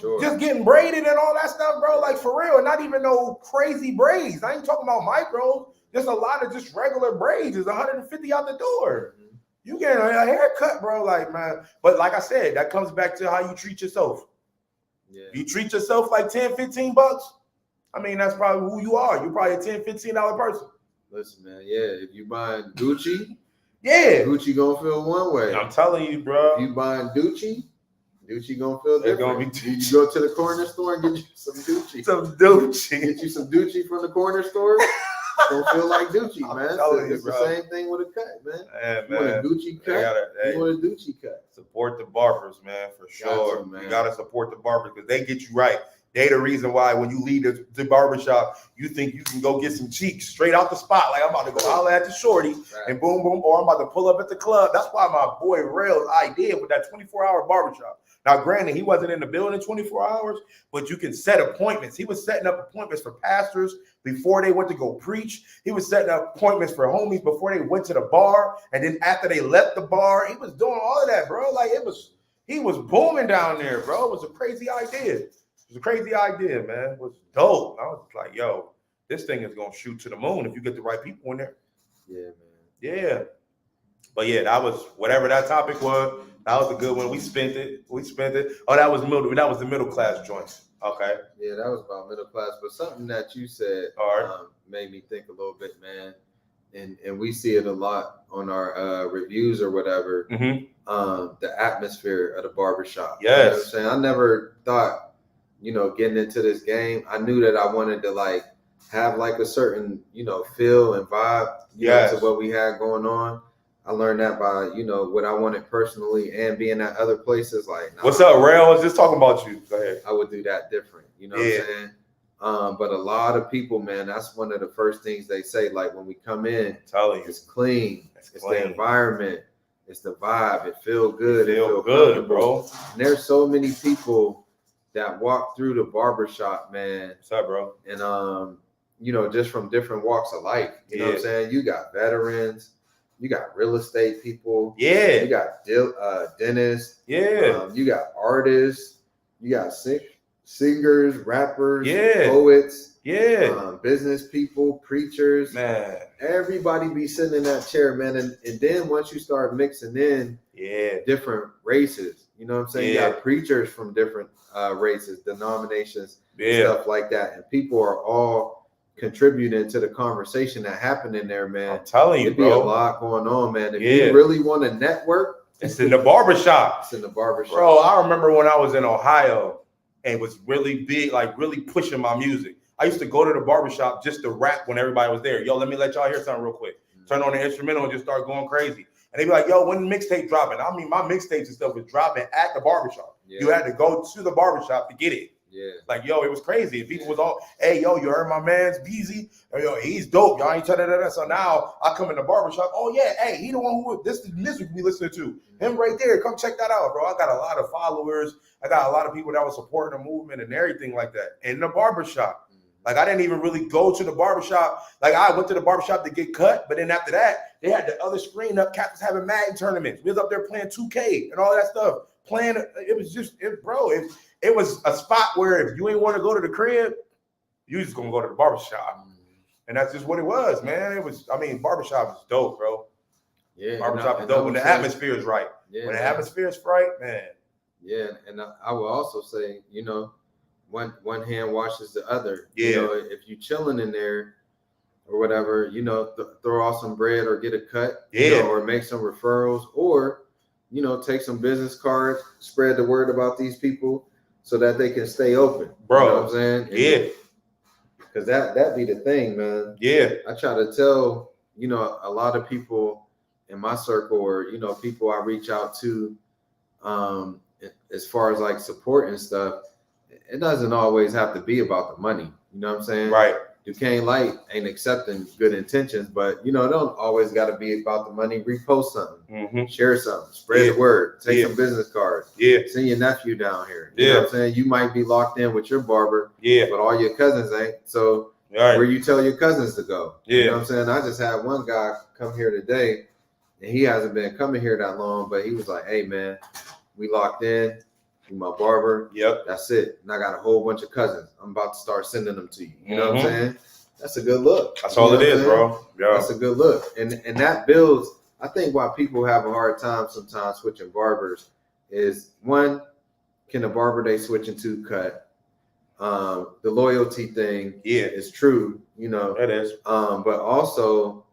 Sure. Just getting braided and all that stuff, bro. Like for real, and not even no crazy braids. I ain't talking about micros. Just a lot of just regular braids is $150 out the door. You getting a haircut, bro. Like, man. But like I said, that comes back to how you treat yourself. Yeah. If you treat yourself like $10, $15, I mean, that's probably who you are. You're probably a $10, $15 person. Listen, man. Yeah, if you buying Gucci, Gucci gonna feel one way. I'm telling you, bro. If you buying Gucci gonna feel different. You go to the corner store and get you some Gucci. Get you some Gucci from the corner store. Don't feel like Gucci, man. It's the same thing with a cut, man. You want a Gucci cut? You want a Gucci cut? Support the barbers, man, for sure. You gotta support the barbers because they get you right. They the reason why when you leave the barbershop, you think you can go get some cheeks straight out the spot. Like I'm about to go holler at the shorty and boom, boom, or I'm about to pull up at the club. That's why my boy Rail's idea with that 24-hour barbershop. Now, granted, he wasn't in the building 24 hours, but you can set appointments. He was setting up appointments for pastors before they went to go preach. He was setting up appointments for homies before they went to the bar. And then after they left the bar, he was doing all of that, bro. Like he was booming down there, bro. It was a crazy idea. It was a crazy idea, man. It was dope. I was like, yo, this thing is going to shoot to the moon if you get the right people in there. Yeah, man. Yeah. But yeah, that was whatever that topic was. That was a good one. We spent it. Oh, that was the middle class joints. Okay. Yeah, that was about middle class. But something that you said made me think a little bit, man. And we see it a lot on our reviews or whatever. Mm-hmm. The atmosphere of the barbershop. Yes. You know what I'm saying? I never thought, getting into this game, I knew that I wanted to like have like a certain, feel and vibe to what we had going on. I learned that by, what I wanted personally and being at other places. Like, what's up, Rail? I was just talking about you. Go ahead. I would do that different. You know what I'm saying? But a lot of people, man, that's one of the first things they say. Like when we come in, it's clean. It's the environment. It's the vibe. It feels good. It feel good, bro. And there's so many people that walk through the barbershop, man. What's up, bro? And you know, just from different walks of life. You know what I'm saying? You got veterans, you got real estate people, Yeah. you got dentists, Yeah. you got artists, you got singers, rappers, Yeah. poets, business people, preachers. Man. Everybody be sitting in that chair, man. And then once you start mixing in different races, you know what I'm saying? You got preachers from different races, denominations, stuff like that. And people are all contributing to the conversation that happened in there, man. I'm telling you, It'd be bro. a lot going on, man. If you really want to network, it's in the barbershop. It's in the barbershop. Bro, I remember when I was in Ohio and was really big, like really pushing my music. I used to go to the barbershop just to rap when everybody was there. Yo, let me let y'all hear something real quick. Turn on the instrumental and just start going crazy. And they be like, yo, when the mixtape dropping? I mean, my mixtapes and stuff was dropping at the barbershop. You had to go to the barbershop to get it. Like, yo, it was crazy. And people was all, hey, yo, you heard my man's Beezy? Yo, he's dope. Y'all ain't telling that. So now I come in the barbershop. Oh, yeah. Hey, he the one who this is the music we listening to. Him right there. Come check that out, bro. I got a lot of followers. I got a lot of people that was supporting the movement and everything like that in the barbershop. Like, I didn't even really go to the barbershop. Like, I went to the barbershop to get cut. But then after that, they had the other screen up. Cats was having Madden tournaments. We was up there playing 2K and all that stuff. Playing, it was just, it was a spot where if you ain't want to go to the crib, you just gonna go to the barbershop. And that's just what it was, man. It was, I mean, barbershop is dope, bro. Yeah. Barbershop is dope when the atmosphere is right. When the atmosphere is right, man. Yeah, and I will also say, you know, one hand washes the other. Yeah. You know, if you chilling in there or whatever, you know, throw off some bread or get a cut. Yeah. You know, or make some referrals or, you know, take some business cards, spread the word about these people so that they can stay open. Bro. You know what I'm saying? And because that be the thing, man. Yeah. I try to tell, you know, a lot of people in my circle or, you know, people I reach out to as far as like support and stuff, it doesn't always have to be about the money. You know what I'm saying? Right. Duquesne Light ain't accepting good intentions, but you know, it don't always got to be about the money. Repost something, share something, spread the word, take some business cards, send your nephew down here. You know what I'm saying? You might be locked in with your barber, but all your cousins ain't. So where you tell your cousins to go. You know what I'm saying? I just had one guy come here today, and he hasn't been coming here that long, but he was like, hey man, we locked in. You my barber. That's it. And I got a whole bunch of cousins. I'm about to start sending them to you. You know what I'm saying? That's a good look. That's all it is, bro. Yeah. That's a good look. And that builds, I think why people have a hard time sometimes switching barbers is one, can the barber they switch into cut? The loyalty thing is true, you know. It is. But also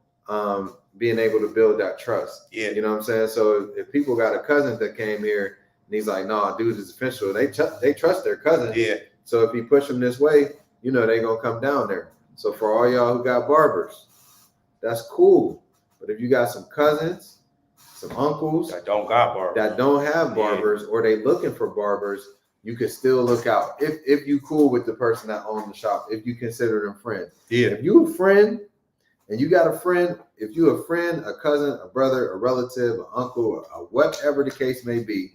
being able to build that trust. You know what I'm saying? So if people got a cousin that came here and he's like, no, dude is official. They trust their cousin. So if you push them this way, you know they're gonna come down there. So for all y'all who got barbers, that's cool. But if you got some cousins, some uncles that don't got barbers, that don't have barbers, or they looking for barbers, you can still look out. If you cool with the person that owns the shop, if you consider them friends. If you a friend and you got a friend, if you a friend, a cousin, a brother, a relative, an uncle, whatever the case may be,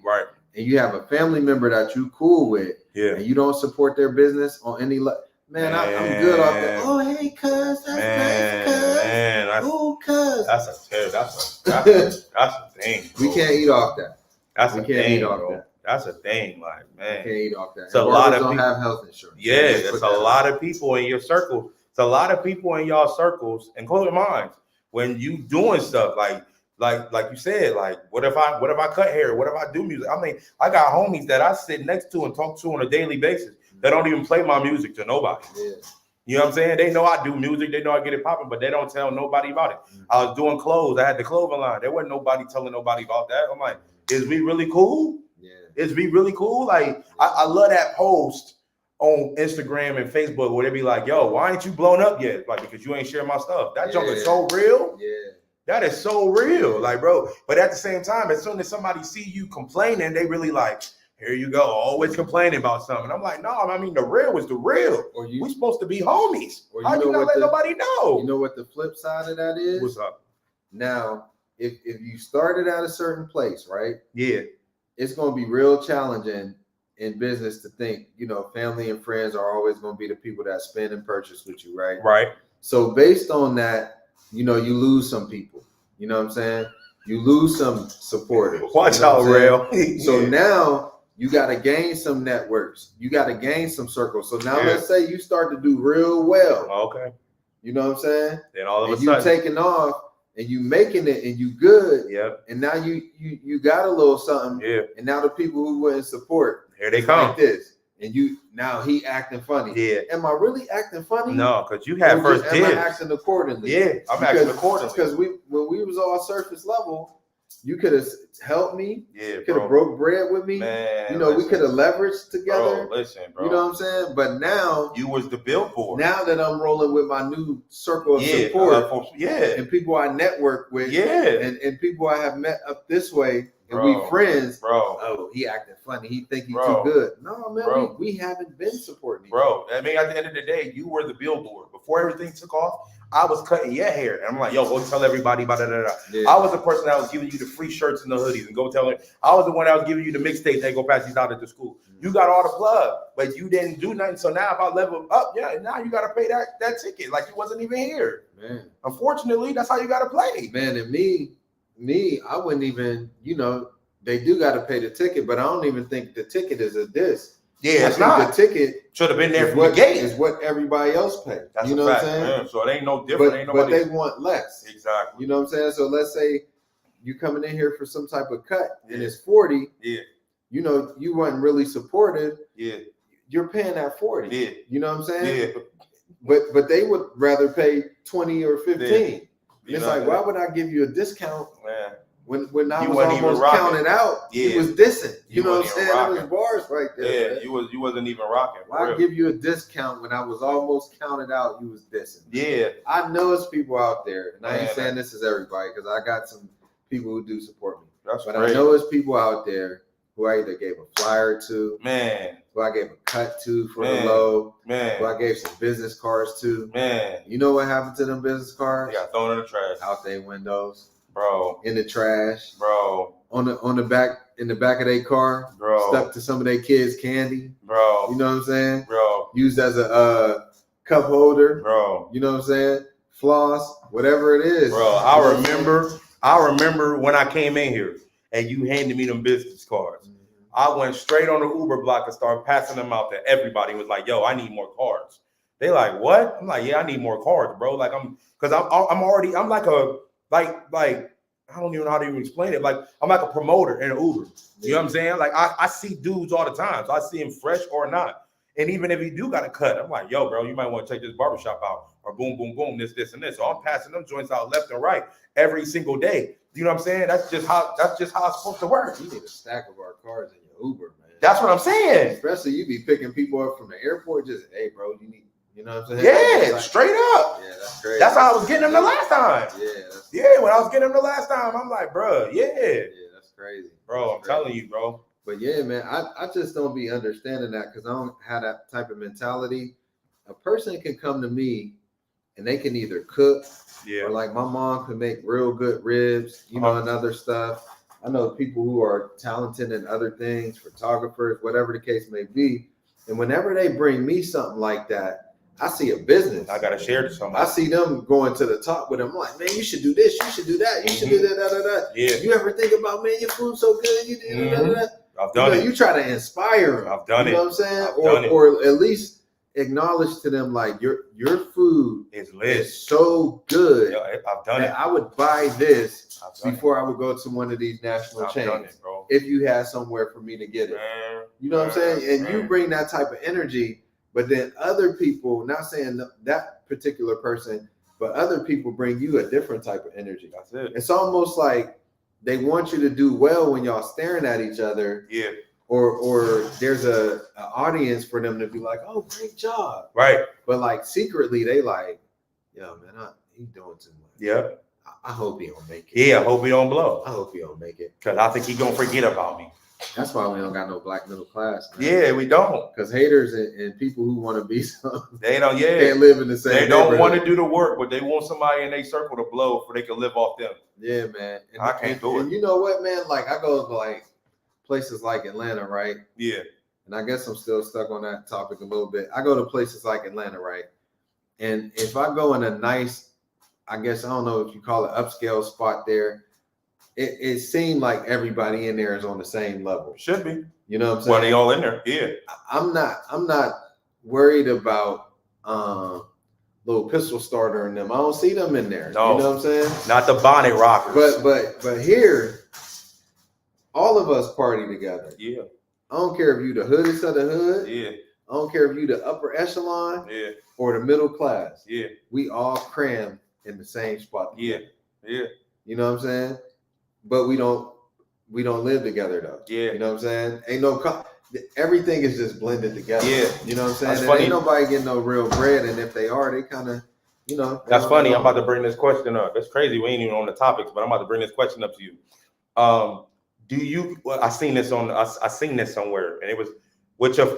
and you have a family member that you cool with, and you don't support their business on any level, man, I'm good off that. Oh, hey, cuz, that's nice, cuz. Oh, cuz. That's a thing. Bro. We can't eat off that. We can't eat off that. That's a thing, like, man. We can't eat off that. It's a lot of people don't have health insurance. There's a lot of people in your circle. It's a lot of people in y'all circles, including mine, when you doing stuff like you said, like, what if I cut hair? What if I do music? I mean, I got homies that I sit next to and talk to on a daily basis that don't even play my music to nobody. You know what I'm saying? They know I do music. They know I get it popping, but they don't tell nobody about it. I was doing clothes. I had the clothing line. There wasn't nobody telling nobody about that. I'm like, is we really cool? Is we really cool? Like, I love that post on Instagram and Facebook where they be like, yo, why ain't you blown up yet? Like, because you ain't sharing my stuff. That junk is so real. That is so real. Like, bro, but at the same time, as soon as somebody see you complaining, they really like, here you go, always complaining about something. I'm like, no, I mean, the real is the real. We supposed to be homies. How you not let nobody know? You know what the flip side of that is? What's up? Now, if you started at a certain place, right? It's going to be real challenging in business to think, you know, family and friends are always going to be the people that spend and purchase with you, right? Right. So based on that, you know, you lose some people. You know what I'm saying? You lose some supporters. Watch you know out, Rail. So now you got to gain some networks. You got to gain some circles. So now let's say you start to do real well. Okay. You know what I'm saying? Then all of a and sudden, you taking off and you making it and you good. Yep. And now you got a little something. Yeah. And now the people who wouldn't support, here they come. Like this. And now he acting funny. Yeah. Am I really acting funny? No, because you had first dibs. Am I acting accordingly? Yeah, I'm acting accordingly. Because when we was all surface level, you could have helped me. Yeah, could have broke bread with me. Man, you know, we could have leveraged together. Bro, listen, bro. You know what I'm saying? But now you was the billboard. Now that I'm rolling with my new circle of support, and people I network with, and people I have met up this way, and we friends, bro. Oh, he acting funny. He think he's too good. No, man, we haven't been supporting each other. Bro, I mean, at the end of the day, you were the billboard. Before everything took off, I was cutting your hair. And I'm like, yo, go tell everybody about it. I was the person that was giving you the free shirts and the hoodies and go tell it. I was the one that was giving you the mixtape that go pass these out at the school. You got all the plug, but you didn't do nothing. So now if I level up, now you got to pay that ticket like you wasn't even here. Man. Unfortunately, that's how you got to play. Man, and me, I wouldn't even, you know, they do got to pay the ticket, but I don't even think the ticket is a diss. Yeah, it's not. The ticket should have been there from the gate. Is what everybody else paid. That's you know a fact, what I'm saying? Man. So it ain't no different. But they want less. Exactly. You know what I'm saying? So let's say you coming in here for some type of cut and it's 40. Yeah. You know, you wasn't really supported. Yeah. You're paying that 40. Yeah. You know what I'm saying? Yeah. But they would rather pay 20 or 15. Yeah. It's like, why would I give you a discount? Man. When I was almost counted out, he was dissing. You know what I'm saying? That was bars right there. Yeah, you wasn't even rocking. Why give you a discount when I was almost counted out? You was dissing. Yeah, I know it's people out there, and I ain't saying this is everybody because I got some people who do support me. But I know it's people out there who I either gave a flyer to, who I gave a cut to for the low, who I gave some business cards to. You know what happened to them business cards? They got thrown in the trash. Out their windows. Bro, in the trash, bro, on the back in the back of their car, bro, stuck to some of their kids' candy, bro. You know what I'm saying, bro? Used as a cup holder, bro. You know what I'm saying, floss, whatever it is, bro. I remember when I came in here and you handed me them business cards. Mm-hmm. I went straight on the Uber block and started passing them out to everybody. Was like, yo, I need more cards. They like, what? I'm like, yeah, I need more cards, bro. Like I'm like a I don't even know how to even explain it. Like I'm like a promoter in an Uber. You know what I'm saying? Like I see dudes all the time. So I see him fresh or not. And even if he do got a cut, I'm like, yo, bro, you might want to take this barbershop out or boom, boom, boom, this, and this. So I'm passing them joints out left and right every single day. You know what I'm saying? That's just how it's supposed to work. You need a stack of our cards in your Uber, man. That's what I'm saying. Especially you be picking people up from the airport. Just, hey, bro, you know what I'm saying? Yeah, like, straight up. Yeah, that's crazy. That's how I was getting them the last time. Yeah, when I was getting them the last time, I'm like, bro, yeah, that's crazy, bro. I'm telling you, bro. But yeah, man, I just don't be understanding that because I don't have that type of mentality. A person can come to me and they can either cook, or like my mom can make real good ribs, you know, and other stuff. I know people who are talented in other things, photographers, whatever the case may be. And whenever they bring me something like that, I see a business. I gotta share to somebody. I see them going to the top with them. I'm like, man, you should do this. You should do that. You should do that. Yeah. You ever think about, man, your food's so good. You do that. I've done it. You try to inspire them. I've done it. You know what I'm saying? Or at least acknowledge to them like your food is lit. Is so good. Yeah, I've done it. I would buy this before I would go to one of these national chains. Bro. If you had somewhere for me to get it. Man, you know what I'm saying? And you bring that type of energy. But then other people, not saying that particular person, but other people bring you a different type of energy. That's it. It's almost like they want you to do well when y'all staring at each other. Yeah. Or there's a audience for them to be like, oh, great job. Right. But like secretly they like, yo, man, he's doing too much. Yeah. I hope he don't make it. Yeah, I hope he don't blow. I hope he don't make it. Because I think he gonna forget about me. That's why we don't got no black middle class. Man. Yeah, we don't. Because haters and people who want to be something, they don't. Yeah, can't live in the same. They don't want to do the work, but they want somebody in their circle to blow, so they can live off them. Yeah, man. And I can't do it. And you know what, man? Like I go to like places like Atlanta, right? Yeah. and I guess I'm still stuck on that topic a little bit. I go to places like Atlanta, right? And if I go in a nice, I guess I don't know if you call it upscale spot there, it seemed like everybody in there is on the same level. Should be. You know what I'm saying? Well, they all in there. Yeah. I'm not worried about little pistol starter in them. I don't see them in there. No. You know what I'm saying? Not the bonnet rockers. But here, all of us party together. Yeah. I don't care if you the hoodest of the hood. Yeah. I don't care if you the upper echelon. Yeah. Or the middle class. Yeah. We all cram in the same spot. Yeah. Yeah. You know what I'm saying? But we don't live together though. Yeah. You know what I'm saying? Ain't no everything is just blended together. Yeah. You know what I'm saying? That's And funny. ain't nobody getting no real bread, and if they are, they kind of, you know. That's funny. I'm about to bring this question up. That's crazy. We ain't even on the topics, but I'm about to bring this question up to you. Do you? Well, I seen this somewhere, and it was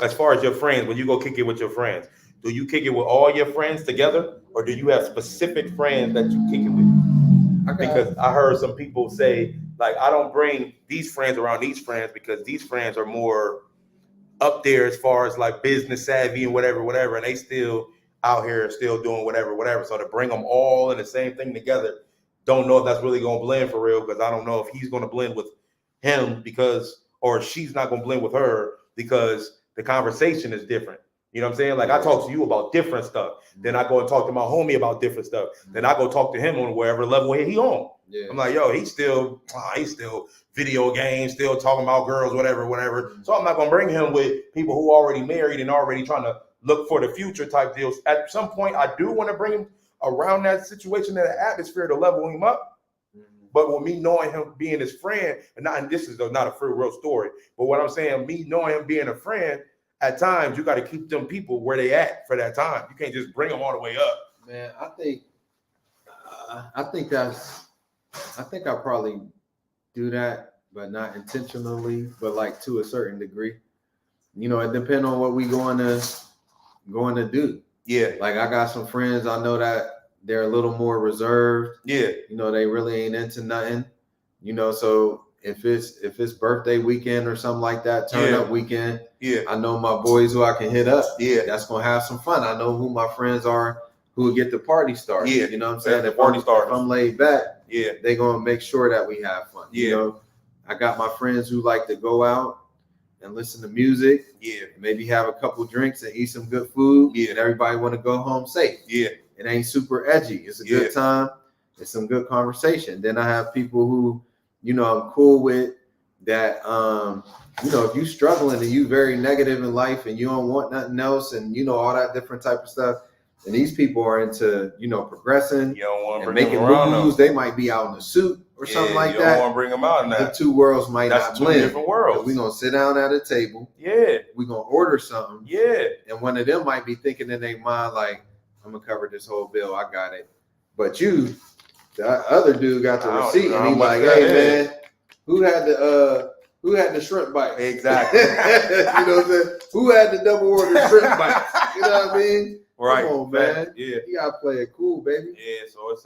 as far as your friends. When you go kick it with your friends, do you kick it with all your friends together, or do you have specific friends that you kick it with? Because I heard some people say, like, I don't bring these friends around these friends because these friends are more up there as far as like business savvy and whatever, and they still out here still doing whatever. So to bring them all in the same thing together, don't know if that's really gonna blend for real, because I don't know if he's gonna blend with him or she's not gonna blend with her because the conversation is different. You know what I'm saying? Like, I talk to you about different stuff. Then I go and talk to my homie about different stuff. Then I go talk to him on wherever level he on. Yeah. I'm like, yo, he's still video games, still talking about girls, whatever. So I'm not gonna bring him with people who already married and already trying to look for the future type deals. At some point, I do want to bring him around that situation, that atmosphere to level him up. But with me knowing him being his friend, and this is not a real story, but what I'm saying, me knowing him being a friend, at times you got to keep them people where they at for that time. You can't just bring them all the way up. Man, I think I probably do that, but not intentionally, but like to a certain degree. You know, it depends on what we going to do. Yeah. Like, I got some friends, I know that they're a little more reserved. Yeah. You know, they really ain't into nothing. You know, so if it's birthday weekend or something like that, turn up weekend. Yeah. I know my boys who I can hit up. Yeah. That's gonna have some fun. I know who my friends are who will get the party started. Yeah. You know what I'm saying? If I'm laid back, yeah, they're gonna make sure that we have fun. Yeah. You know, I got my friends who like to go out and listen to music. Yeah. Maybe have a couple drinks and eat some good food. Yeah. And everybody want to go home safe. Yeah. It ain't super edgy. It's a good time. It's some good conversation. Then I have people who, you know, I'm cool with that. You know, if you struggling and you very negative in life and you don't want nothing else and, you know, all that different type of stuff. And these people are into, you know, progressing and making moves. They might be out in a suit or something like that. You don't want to bring them out in that. The two worlds might not blend. Two different worlds. We're going to sit down at a table. Yeah. We're going to order something. Yeah. And one of them might be thinking in their mind, like, I'm going to cover this whole bill. I got it. But the other dude got the receipt and he's like, hey, man, who had the shrimp bite? Exactly. You know what I'm saying? Who had the double order shrimp bite? You know what I mean? Right. Come on, man. Yeah. You gotta play it cool, baby. Yeah, so that's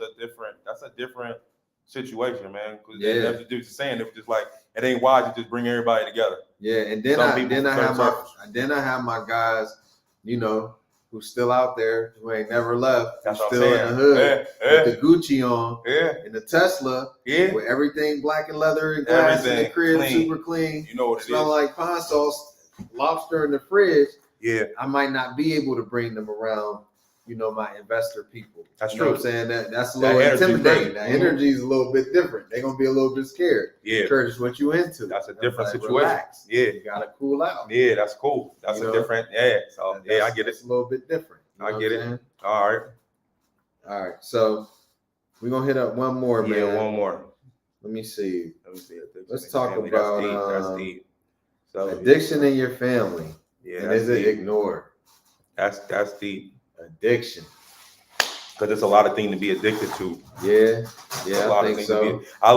a different situation, man. Yeah. That's what dude's saying. It was just like, it ain't wise to just bring everybody together. Yeah, and then I have my guys, you know, who's still out there, who ain't never left, who's still in the hood, with the Gucci on, in the Tesla, with everything black and leather and glass in the crib, clean. Super clean. You know what it smell like pine sauce, lobster in the fridge. Yeah, I might not be able to bring them around, you know, my investor people. That's you true. know what I'm saying? That's a little intimidating. That energy is a little bit different. They're gonna be a little bit scared. Yeah, Curtis, what you into? That's a different situation. Relax. Yeah, you gotta cool out. Yeah, that's cool. That's a different. Yeah, so I get it. It's a little bit different. I get it. All right. So we're gonna hit up one more, man. Yeah, one more. Let me see. Let's talk family. about that's deep. So addiction in your family. Yeah, and is it ignored? That's deep. Addiction. Because there's a lot of things to be addicted to. Yeah, I think so. I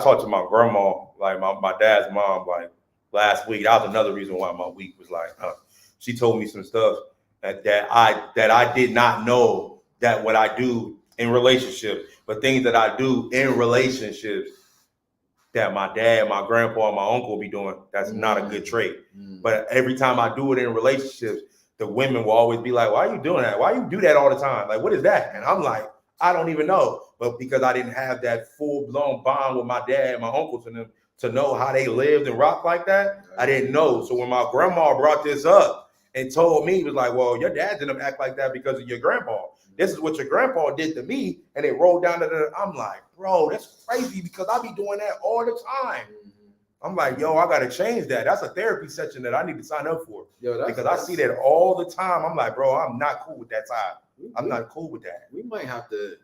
talked to my grandma, like my dad's mom, like last week. That was another reason why my week was like, she told me some stuff that I did not know that what I do in relationships, but things that I do in relationships that my dad, my grandpa, and my uncle be doing. That's not a good trait. But every time I do it in relationships, the women will always be like, "Why are you doing that? Why you do that all the time? Like, what is that?" And I'm like, I don't even know. But because I didn't have that full-blown bond with my dad and my uncles and them to know how they lived and rock like that, I didn't know. So when my grandma brought this up and told me, it was like, well, your dad didn't act like that because of your grandpa. This is what your grandpa did to me. And it rolled down to the, I'm like, bro, that's crazy because I be doing that all the time. I'm like, yo, I got to change that. That's a therapy session that I need to sign up for. Because I see that all the time. I'm like, bro, I'm not cool with that side. I'm not cool with that. We might have to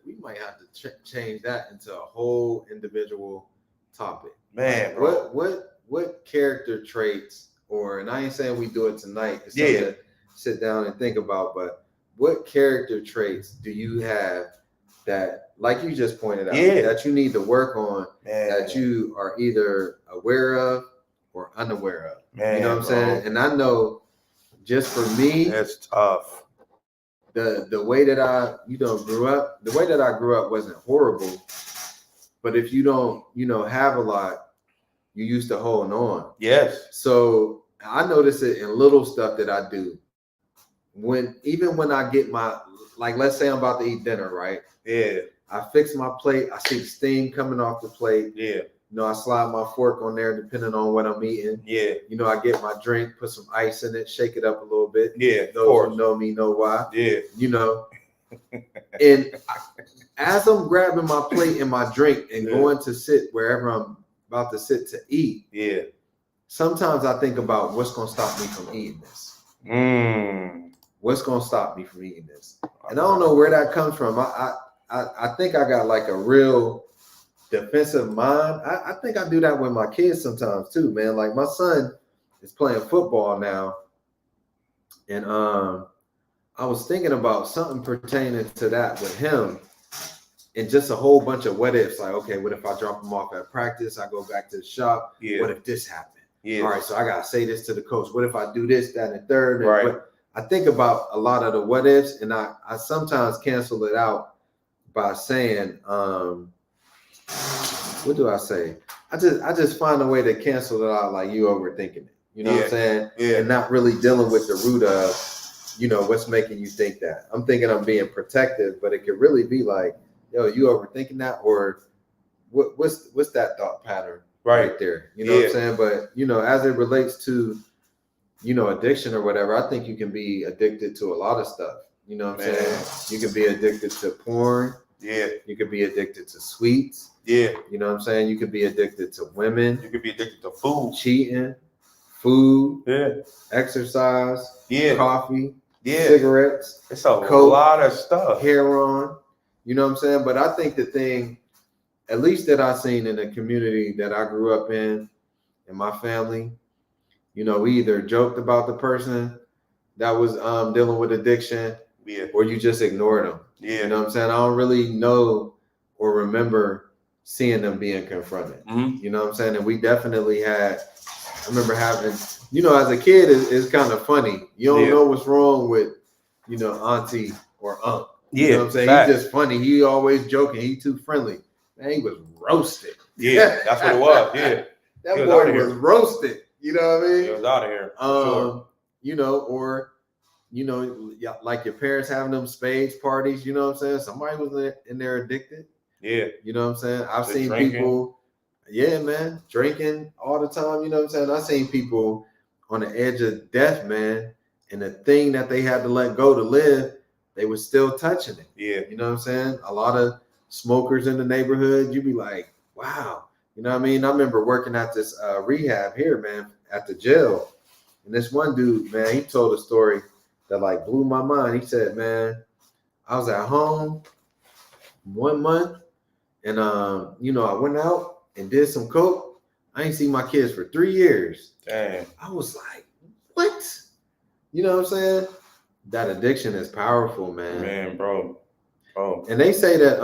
change that into a whole individual topic. Man, bro. What character traits, and I ain't saying we do it tonight. It's something to sit down and think about, but what character traits do you have that, like you just pointed out, that you need to work on, that you are either aware of or unaware of? You know what I'm saying? And I know just for me, that's tough. The way that I grew up wasn't horrible, but if you don't have a lot, you used to hold on. Yes. So I notice it in little stuff that I do. Even when I get my, like, let's say I'm about to eat dinner, right? Yeah. I fix my plate. I see the steam coming off the plate. Yeah. I slide my fork on there depending on what I'm eating. Yeah. I get my drink, put some ice in it, shake it up a little bit. Yeah. Those who know me know why. Yeah. And as I'm grabbing my plate and my drink and going to sit wherever I'm about to sit to eat, sometimes I think about what's going to stop me from eating this. What's going to stop me from eating this? And I don't know where that comes from. I think I got like a real defensive mind. I think I do that with my kids sometimes too, man. Like my son is playing football now, and I was thinking about something pertaining to that with him, and just a whole bunch of what ifs. Like, okay, what if I drop him off at practice? I go back to the shop. What if this happened? All right, so I gotta say this to the coach. What if I do this, that, and the third? And right. I think about a lot of the what ifs, and I sometimes cancel it out by saying, what do I say? I just find a way to cancel it out, like you overthinking it. You know what I'm saying? Yeah. And not really dealing with the root of, what's making you think that. I'm thinking I'm being protective, but it could really be like, yo, you overthinking that, or what's that thought pattern right there? You know what I'm saying? But as it relates to addiction or whatever, I think you can be addicted to a lot of stuff. You know what I'm saying? You can be addicted to porn. Yeah. You could be addicted to sweets. Yeah. You know what I'm saying? You could be addicted to women. You could be addicted to food. Cheating, food. Yeah. Exercise. Yeah. Coffee. Yeah. Cigarettes. It's a lot of stuff. Heroin. You know what I'm saying? But I think the thing, at least that I've seen in the community that I grew up in my family, we either joked about the person that was dealing with addiction, or you just ignored them. Yeah. You know what I'm saying? I don't really know or remember seeing them being confronted. Mm-hmm. You know what I'm saying? And we definitely I remember having, as a kid, it's kind of funny. You don't know what's wrong with, auntie or uncle. You know what I'm saying? Fact. He's just funny. He always joking. He too friendly. Man, he was roasted. Yeah, that's what it was. Yeah. That boy was roasted. You know what I mean? He was out of here. Sure. Like your parents having them spades parties, you know what I'm saying? Somebody was in there addicted. Yeah. You know what I'm saying? I've seen people, man, drinking all the time, you know what I'm saying? I've seen people on the edge of death, man, and the thing that they had to let go to live, they were still touching it. Yeah. You know what I'm saying? A lot of smokers in the neighborhood, you'd be like, wow. You know what I mean? I remember working at this rehab here, man, at the jail. And this one dude, man, he told a story that like blew my mind. He said, man, I was at home 1 month and, I went out and did some coke. I ain't seen my kids for 3 years. Damn. I was like, what? You know what I'm saying? That addiction is powerful, man. Man, bro. Oh. And they say that,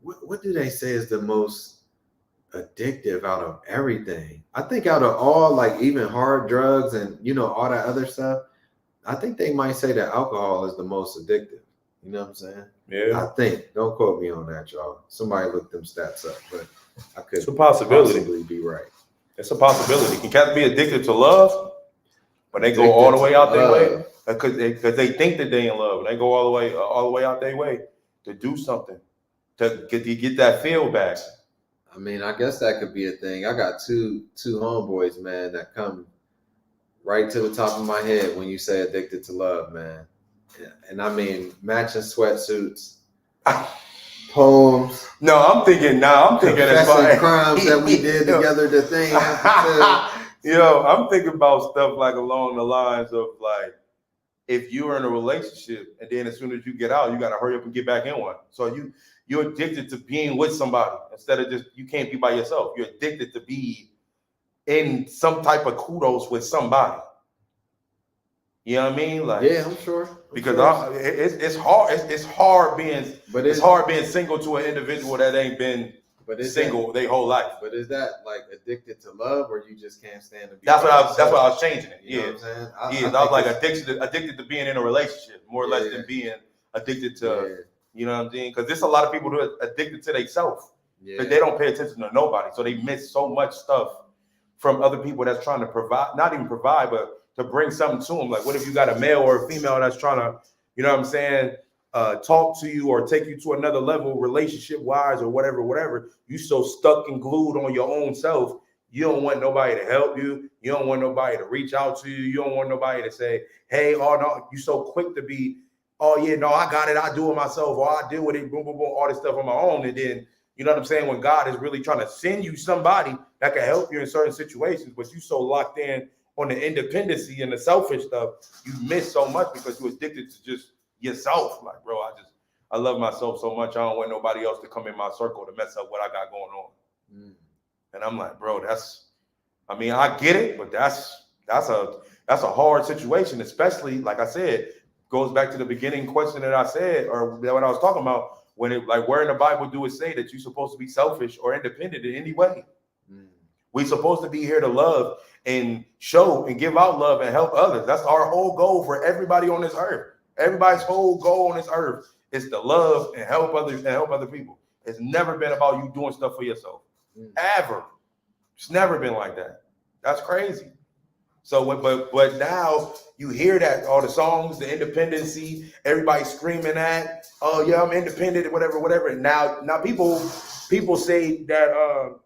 what do they say is the most addictive out of everything? I think out of all, like even hard drugs and, all that other stuff, I think they might say that alcohol is the most addictive. You know what I'm saying? Yeah. I think. Don't quote me on that, y'all. Somebody look them stats up, but I could It's a possibility. possibly be right. It's a possibility. Can cats be addicted to love, but they go all the way out their way because they think that they in love, and they go all the way out their way to do something to get that feel back. I mean, I guess that could be a thing. I got two homeboys, man, that come right to the top of my head when you say addicted to love, man. And I mean, matching sweatsuits, poems. No, I'm thinking it's fine. Crimes that we did together. The thing. Yo, I'm thinking about stuff like along the lines of like, if you're in a relationship and then as soon as you get out, you got to hurry up and get back in one. So you're addicted to being with somebody instead of just, you can't be by yourself. You're addicted to be in some type of kudos with somebody. You know what I mean? Like, yeah, I'm sure. Because it's hard. It's hard being single to an individual that ain't been single their whole life. But is that like addicted to love, or you just can't stand to be? That's what I was changing it. You know what I'm I saying? was like addicted to being in a relationship, more or less than being addicted to. You know what I'm saying? Because there's a lot of people who are addicted to themselves. But they don't pay attention to nobody, so they miss so much stuff from other people that's trying to provide, not even provide, but to bring something to them. Like, what if you got a male or a female that's trying to, you know what I'm saying, talk to you or take you to another level, relationship-wise or whatever. You so stuck and glued on your own self, you don't want nobody to help you. You don't want nobody to reach out to you. You don't want nobody to say, hey, oh, no, you so quick to be, oh, yeah, no, I got it. I do it myself, or I deal with it, boom, boom, boom, all this stuff on my own. And then, you know what I'm saying, when God is really trying to send you somebody that can help you in certain situations, but you so locked in on the independency and the selfish stuff, you miss so much because you're addicted to just yourself. Like, bro, I love myself so much. I don't want nobody else to come in my circle to mess up what I got going on. And I'm like, bro, I get it, but that's a hard situation, especially, like I said, goes back to the beginning question that I said, or what I was talking about, when it, like, where in the Bible do it say that you're supposed to be selfish or independent in any way? We're supposed to be here to love and show and give out love and help others. That's our whole goal for everybody on this earth. Everybody's whole goal on this earth is to love and help others and help other people. It's never been about you doing stuff for yourself. Ever. It's never been like that. That's crazy. So, but now you hear that, all the songs, the independency, everybody screaming that, oh yeah, I'm independent, whatever. And now people say that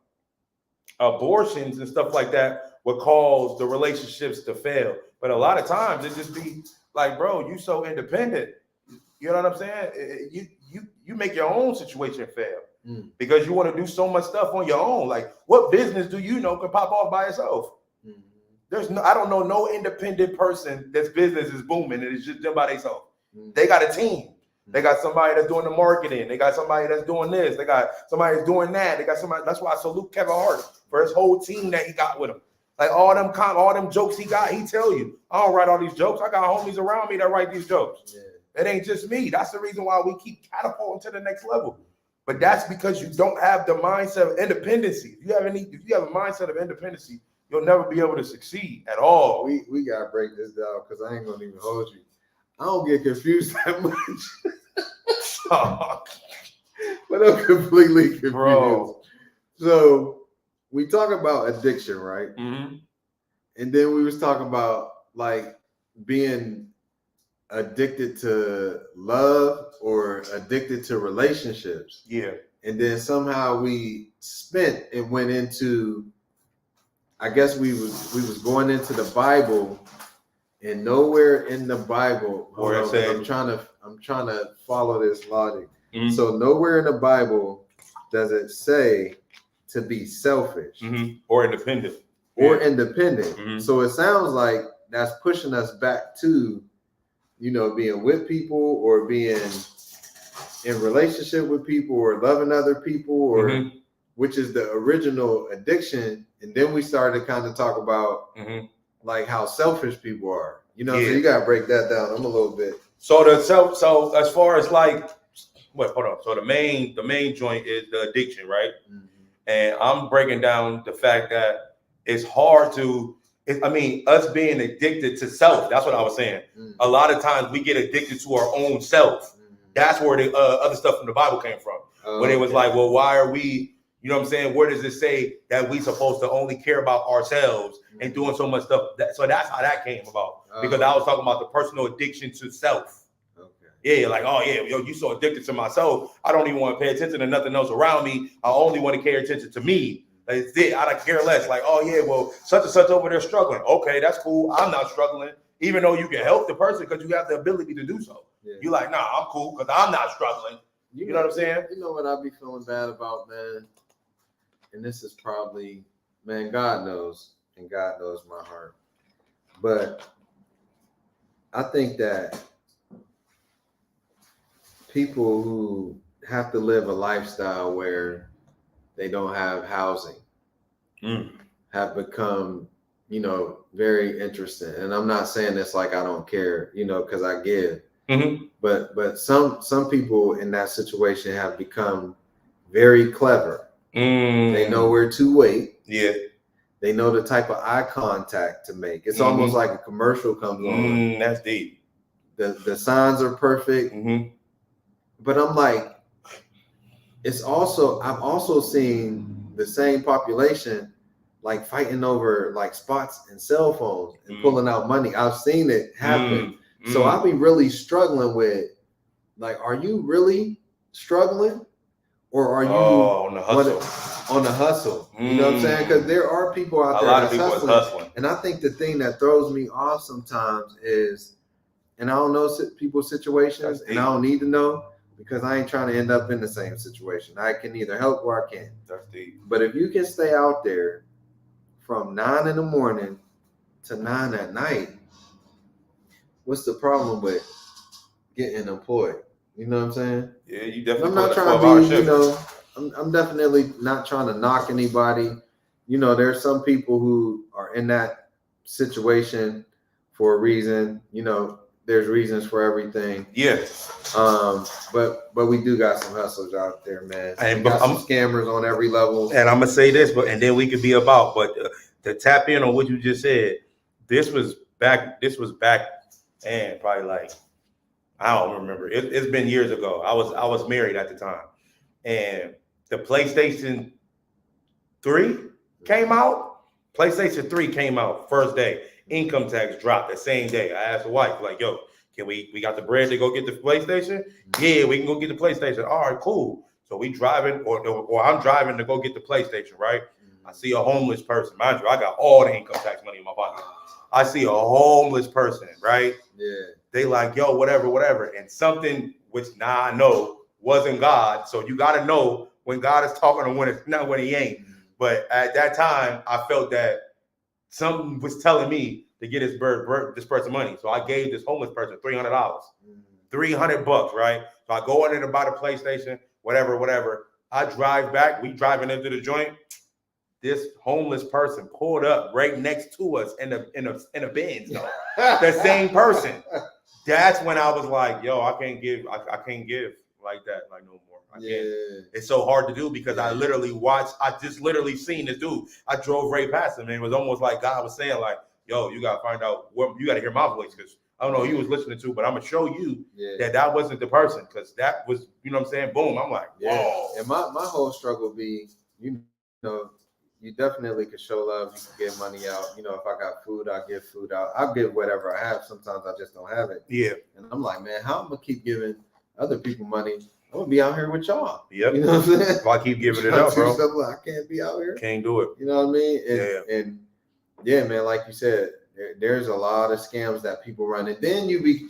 abortions and stuff like that would cause the relationships to fail. But a lot of times it just be like, bro, you so independent. You know what I'm saying? You make your own situation fail because you want to do so much stuff on your own. Like, what business do you know can pop off by itself? I don't know no independent person that's business is booming and it's just them by themselves. They got a team. They got somebody that's doing the marketing. They got somebody that's doing this. They got somebody that's doing that. They got somebody. That's why I salute Kevin Hart for his whole team that he got with him. Like all them jokes he got, he tell you, I don't write all these jokes. I got homies around me that write these jokes. It ain't just me. That's the reason why we keep catapulting to the next level. But that's because you don't have the mindset of independency. If you have a mindset of independency, you'll never be able to succeed at all. We gotta break this down because I ain't gonna even hold you. I don't get confused that much. But I'm completely confused. Bro. So we talk about addiction, right? And then we was talking about like being addicted to love or addicted to relationships. Yeah. And then somehow we spent and went into, I guess we was going into the Bible, and nowhere in the Bible, I'm trying to follow this logic. So nowhere in the Bible does it say to be selfish or independent. So it sounds like that's pushing us back to, you know, being with people or being in relationship with people or loving other people, or which is the original addiction. And then we started to kind of talk about like how selfish people are, you know. So you gotta break that down. I'm a little bit. So as far as like, hold on. So the main joint is the addiction, right? And I'm breaking down the fact that it's hard to, us being addicted to self. That's what I was saying. A lot of times we get addicted to our own self. That's where the other stuff from the Bible came from. When it was like, well, why are we, you know what I'm saying? Where does it say that we supposed to only care about ourselves and doing so much stuff? So that's how that came about. Because I was talking about the personal addiction to self. Yeah, like, oh yeah, yo, you so addicted to myself. I don't even want to pay attention to nothing else around me. I only want to pay attention to me. That's it. I don't care less. Like, oh yeah, well, such and such over there struggling. Okay, that's cool. I'm not struggling. Even though you can help the person because you have the ability to do so. Yeah. You're like, nah, I'm cool because I'm not struggling. You know what I'm saying? You know what I be feeling bad about, man? And this is probably, man, God knows, and God knows my heart. But I think that people who have to live a lifestyle where they don't have housing have become, you know, very interesting. And I'm not saying this like I don't care, you know, because I give. Mm-hmm. But some people in that situation have become very clever. They know where to wait. Yeah. They know the type of eye contact to make. It's almost like a commercial comes on. That's deep. The signs are perfect. But I'm like, I've also seen the same population like fighting over like spots and cell phones and pulling out money. I've seen it happen. So I'll be really struggling with, like, are you really struggling, or are you on the hustle? On the hustle, you know what I'm saying? Because there are people out there that's hustling. And I think the thing that throws me off sometimes is, and I don't know people's situations, and I don't need to know because I ain't trying to end up in the same situation. I can either help or I can't. That's deep. But if you can stay out there from 9 in the morning to 9 at night, what's the problem with getting employed? You know what I'm saying? Yeah, you definitely. I'm not trying to be, you know, I'm definitely not trying to knock anybody. You know, there's some people who are in that situation for a reason. You know, there's reasons for everything. Yes. But we do got some hustlers out there, man. And got some scammers on every level. And I'm gonna say this, and then we could be about. But to tap in on what you just said, this was back, and probably like, I don't remember. It's been years ago. I was married at the time, and the PlayStation 3 came out. PlayStation 3 came out first day. Income tax dropped the same day. I asked the wife, like, yo, can we got the bread to go get the PlayStation? Yeah, we can go get the PlayStation. All right, cool. So we driving, or I'm driving to go get the PlayStation, right? I see a homeless person. Mind you, I got all the income tax money in my pocket. I see a homeless person, right? Yeah. They like, yo, whatever. And something which now I know wasn't God. So you got to know when God is talking and when it's not, when he ain't. But at that time, I felt that something was telling me to get this person money. So I gave this homeless person $300, $300, right? So I go in there to buy the PlayStation, whatever. I drive back. We driving into the joint. This homeless person pulled up right next to us in a Benz, though. The same person. That's when I was like, yo, I can't give like that, like no more. I can't. It's so hard to do because I just literally seen this dude. I drove right past him, and it was almost like God was saying, like, yo, you gotta find out you gotta hear my voice, because I don't know who you was listening to, but I'm gonna show you that wasn't the person, because that was, you know what I'm saying? Boom. I'm like, whoa. And my whole struggle be, you know, you definitely can show love. You can give money out. You know, if I got food, I give food out. I'll give whatever I have. Sometimes I just don't have it. Yeah. And I'm like, man, how am I gonna keep giving other people money? I'm gonna be out here with y'all. Yep. You know what I'm saying? If I keep giving it up, bro, I can't be out here. Can't do it. You know what I mean? And yeah, man, like you said, there's a lot of scams that people run. And then you be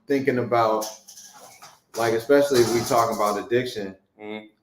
thinking about, like, especially if we talk about addiction,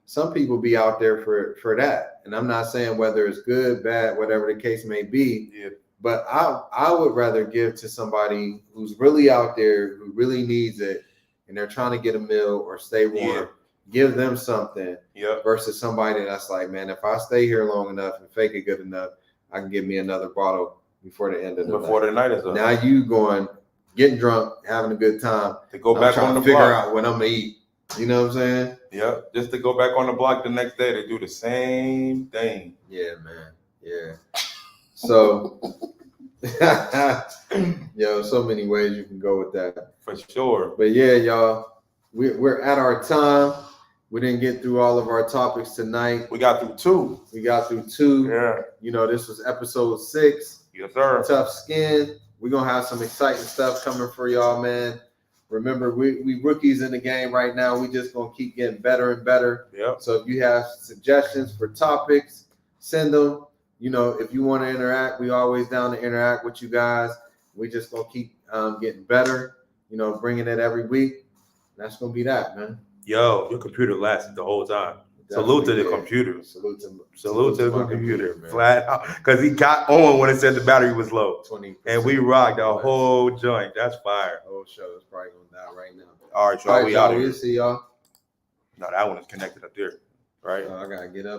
some people be out there for that. And I'm not saying whether it's good, bad, whatever the case may be. Yeah. But I would rather give to somebody who's really out there, who really needs it, and they're trying to get a meal or stay warm. Yeah. Give them something versus somebody that's like, man, if I stay here long enough and fake it good enough, I can get me another bottle before the end of the night. Before the night is up. Now you going, getting drunk, having a good time. To go back on the block. Figure out what I'm going to eat. You know what I'm saying? Yeah, just to go back on the block the next day to do the same thing. Yeah, man. Yeah. So, so many ways you can go with that. For sure. But yeah, y'all, we're at our time. We didn't get through all of our topics tonight. We got through 2. We got through 2. Yeah. You know, this was episode 6. Yes, sir. Tough Skin. We're gonna have some exciting stuff coming for y'all, man. Remember, we rookies in the game right now. We just gonna keep getting better and better. Yep. So if you have suggestions for topics, send them. You know, if you want to interact, we always down to interact with you guys. We just gonna keep getting better. You know, bringing it every week. That's gonna be that, man. Yo, your computer lasted the whole time. Definitely Salute to the did. computer. Salute to the my computer. man. Flat out. Because he got on when it said the battery was low. 20%. And we rocked the whole joint. That's fire. whole show is probably gonna die right now. All right, y'all. All right, We y'all. out of here. We'll see y'all. No, that one is connected up there, right? I gotta get up.